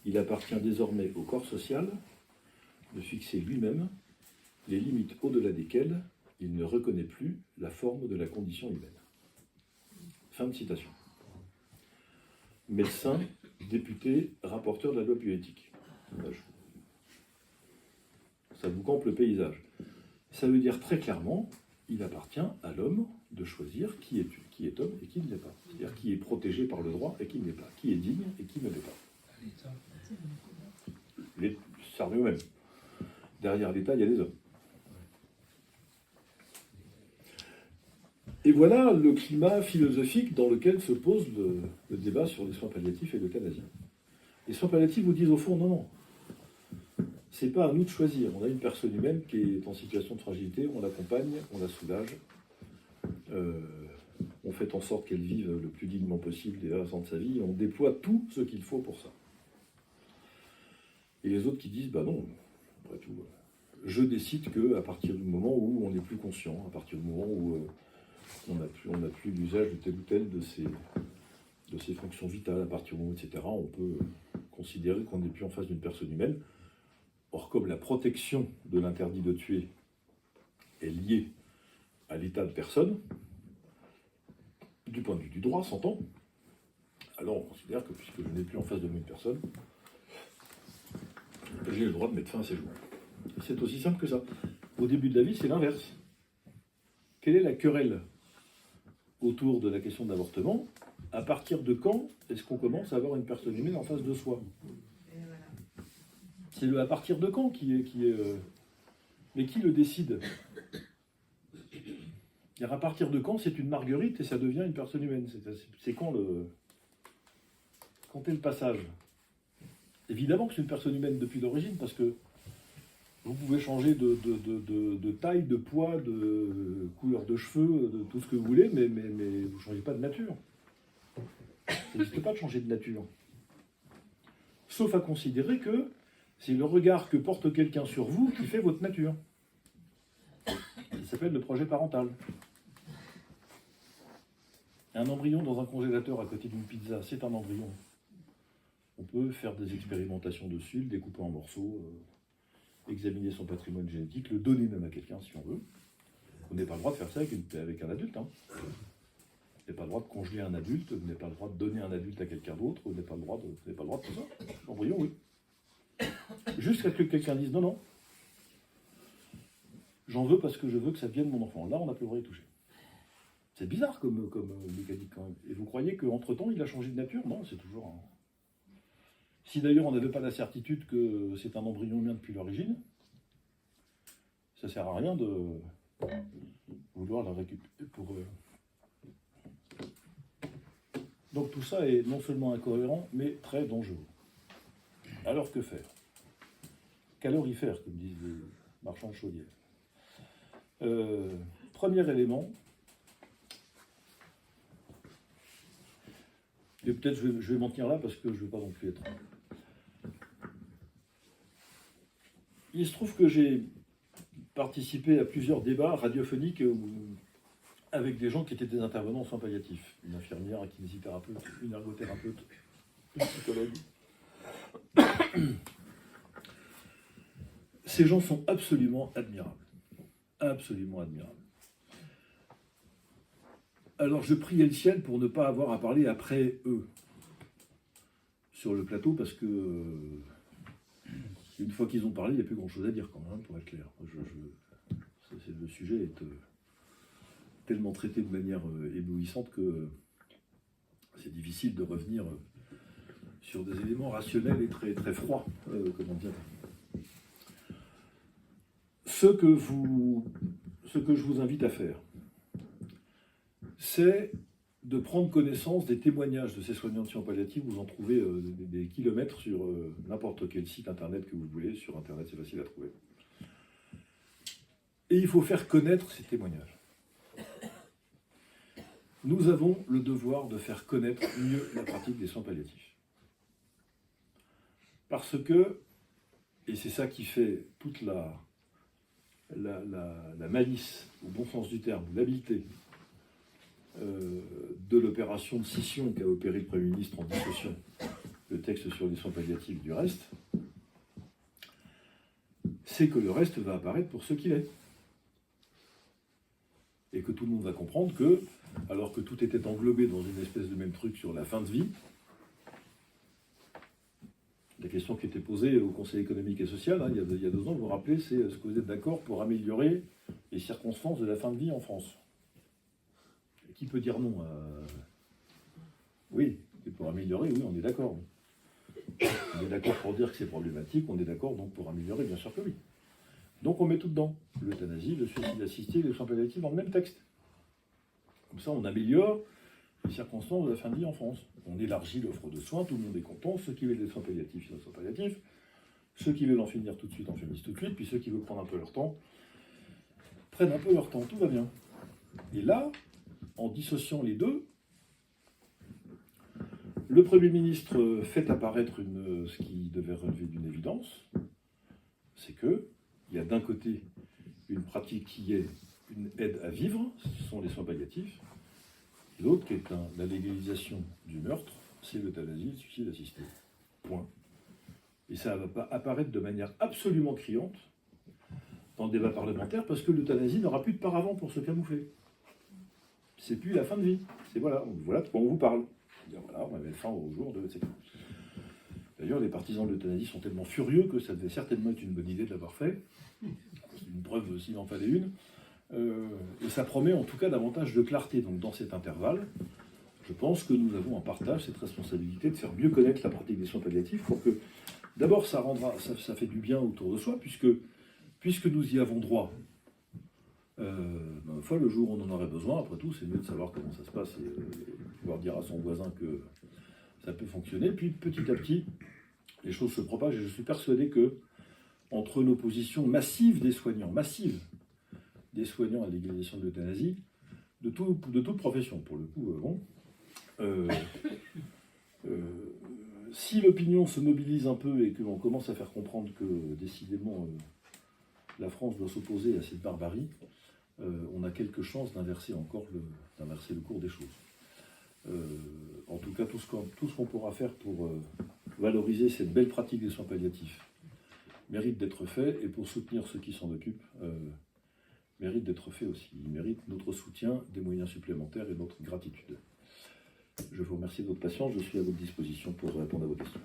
[SPEAKER 2] Il appartient désormais au corps social de fixer lui-même les limites au-delà desquelles il ne reconnaît plus la forme de la condition humaine. Fin de citation. Médecin, député, rapporteur de la loi bioéthique. Ça vous campe le paysage. Ça veut dire très clairement, il appartient à l'homme de choisir qui est homme et qui ne l'est pas. C'est-à-dire qui est protégé par le droit et qui ne l'est pas. Qui est digne et qui ne l'est pas. Ça revient au même. Derrière l'État, il y a les hommes. Et voilà le climat philosophique dans lequel se pose le débat sur les soins palliatifs et l'euthanasie. Les soins palliatifs vous disent au fond, non, c'est pas à nous de choisir. On a une personne humaine qui est en situation de fragilité, on l'accompagne, on la soulage, on fait en sorte qu'elle vive le plus dignement possible des restes de sa vie, et on déploie tout ce qu'il faut pour ça. Et les autres qui disent, bah non, après tout, je décide qu'à partir du moment où on n'est plus conscient, à partir du moment où on n'a plus l'usage de telle ou telle de ses fonctions vitales, à partir du moment, etc., on peut considérer qu'on n'est plus en face d'une personne humaine. Or, comme la protection de l'interdit de tuer est liée à l'état de personne, du point de vue du droit, s'entend, alors on considère que puisque je n'ai plus en face de moi une personne, j'ai le droit de mettre fin à ses jours. C'est aussi simple que ça. Au début de la vie, c'est l'inverse. Quelle est la querelle autour de la question de l'avortement? À partir de quand est-ce qu'on commence à avoir une personne humaine en face de soi? C'est le à partir de quand qui est mais qui le décide? À partir de quand c'est une marguerite et ça devient une personne humaine? C'est quand est le passage? Évidemment que c'est une personne humaine depuis l'origine, parce que vous pouvez changer de taille, de poids, de couleur de cheveux, de tout ce que vous voulez, mais vous ne changez pas de nature. Ça n'existe pas de changer de nature. Sauf à considérer que c'est le regard que porte quelqu'un sur vous qui fait votre nature. Ça s'appelle le projet parental. Un embryon dans un congélateur à côté d'une pizza, c'est un embryon. On peut faire des expérimentations dessus, le découper en morceaux, examiner son patrimoine génétique, le donner même à quelqu'un si on veut. Vous n'avez pas le droit de faire ça avec un adulte. Vous n'avez pas le droit de congeler un adulte, vous n'avez pas le droit de donner un adulte à quelqu'un d'autre, vous n'avez pas le droit de tout ça. L'embryon, oui. Jusqu'à ce que quelqu'un dise non, j'en veux parce que je veux que ça devienne mon enfant. Là, on n'a plus le droit d'y toucher. C'est bizarre comme mécanique quand même. Et vous croyez qu'entre-temps, il a changé de nature? Non, c'est toujours un... Si d'ailleurs on n'avait pas la certitude que c'est un embryon humain depuis l'origine, ça ne sert à rien de vouloir la récupérer pour... Donc tout ça est non seulement incohérent, mais très dangereux. Alors que faire? Calorifère, comme disent les marchands de chaudière. Premier élément, et peut-être je vais m'en tenir là parce que je ne veux pas non plus être... Il se trouve que j'ai participé à plusieurs débats radiophoniques avec des gens qui étaient des intervenants en soins palliatifs. Une infirmière, un kinésithérapeute, une ergothérapeute, une psychologue. Ces gens sont absolument admirables. Absolument admirables. Alors je priais le ciel pour ne pas avoir à parler après eux sur le plateau, parce que une fois qu'ils ont parlé, il n'y a plus grand-chose à dire quand même, pour être clair. Le sujet est tellement traité de manière éblouissante que c'est difficile de revenir sur des éléments rationnels et très, très froids, comment dire. Ce que je vous invite à faire, c'est de prendre connaissance des témoignages de ces soignants de soins palliatifs. Vous en trouvez des kilomètres sur n'importe quel site internet que vous voulez. Sur internet, c'est facile à trouver. Et il faut faire connaître ces témoignages. Nous avons le devoir de faire connaître mieux la pratique des soins palliatifs. Parce que, et c'est ça qui fait toute la malice, au bon sens du terme, l'habileté de l'opération de scission qu'a opéré le Premier ministre en dissociant le texte sur les soins palliatifs du reste, c'est que le reste va apparaître pour ce qu'il est. Et que tout le monde va comprendre que, alors que tout était englobé dans une espèce de même truc sur la fin de vie, la question qui était posée au Conseil économique et social, il y a 2 ans, vous vous rappelez, c'est est-ce que vous êtes d'accord pour améliorer les circonstances de la fin de vie en France? Et qui peut dire non? Oui, et pour améliorer, oui, on est d'accord. On est d'accord pour dire que c'est problématique, on est d'accord donc pour améliorer, bien sûr que oui. Donc on met tout dedans, l'euthanasie, le suicide assisté, les soins palliatifs dans le même texte. Comme ça, on améliore les circonstances de la fin de vie en France. On élargit l'offre de soins, tout le monde est content. Ceux qui veulent des soins palliatifs, ils ont des soins palliatifs. Ceux qui veulent en finir tout de suite, en finissent tout de suite. Puis ceux qui veulent prendre un peu leur temps, prennent un peu leur temps. Tout va bien. Et là, en dissociant les deux, le Premier ministre fait apparaître ce qui devait relever d'une évidence, c'est qu'il y a d'un côté une pratique qui est une aide à vivre, ce sont les soins palliatifs, et l'autre qui est la légalisation du meurtre, c'est l'euthanasie, le suicide assisté. Point. Et ça ne va pas apparaître de manière absolument criante dans le débat parlementaire, parce que l'euthanasie n'aura plus de paravent pour se camoufler. C'est plus la fin de vie. C'est voilà de quoi on vous parle. Voilà, on avait faim au jour de... etc. D'ailleurs, les partisans de l'euthanasie sont tellement furieux que ça devait certainement être une bonne idée de l'avoir fait. C'est une preuve s'il en fallait une. Et ça promet en tout cas davantage de clarté. Donc dans cet intervalle, je pense que nous avons en partage cette responsabilité de faire mieux connaître la pratique des soins palliatifs pour que, d'abord, ça fait du bien autour de soi, puisque nous y avons droit. Ma foi, le jour où on en aurait besoin, après tout, c'est mieux de savoir comment ça se passe et pouvoir dire à son voisin que ça peut fonctionner. Puis petit à petit, les choses se propagent et je suis persuadé que entre l'opposition massive des soignants, à la légalisation de l'euthanasie, de toute profession, pour le coup, si l'opinion se mobilise un peu et qu'on commence à faire comprendre que, décidément, la France doit s'opposer à cette barbarie, on a quelques chances d'inverser le cours des choses. En tout cas, tout ce qu'on pourra faire pour valoriser cette belle pratique des soins palliatifs mérite d'être fait, et pour soutenir ceux qui s'en occupent, mérite d'être fait aussi. Ils méritent notre soutien, des moyens supplémentaires et notre gratitude. Je vous remercie de votre patience, je suis à votre disposition pour répondre à vos questions.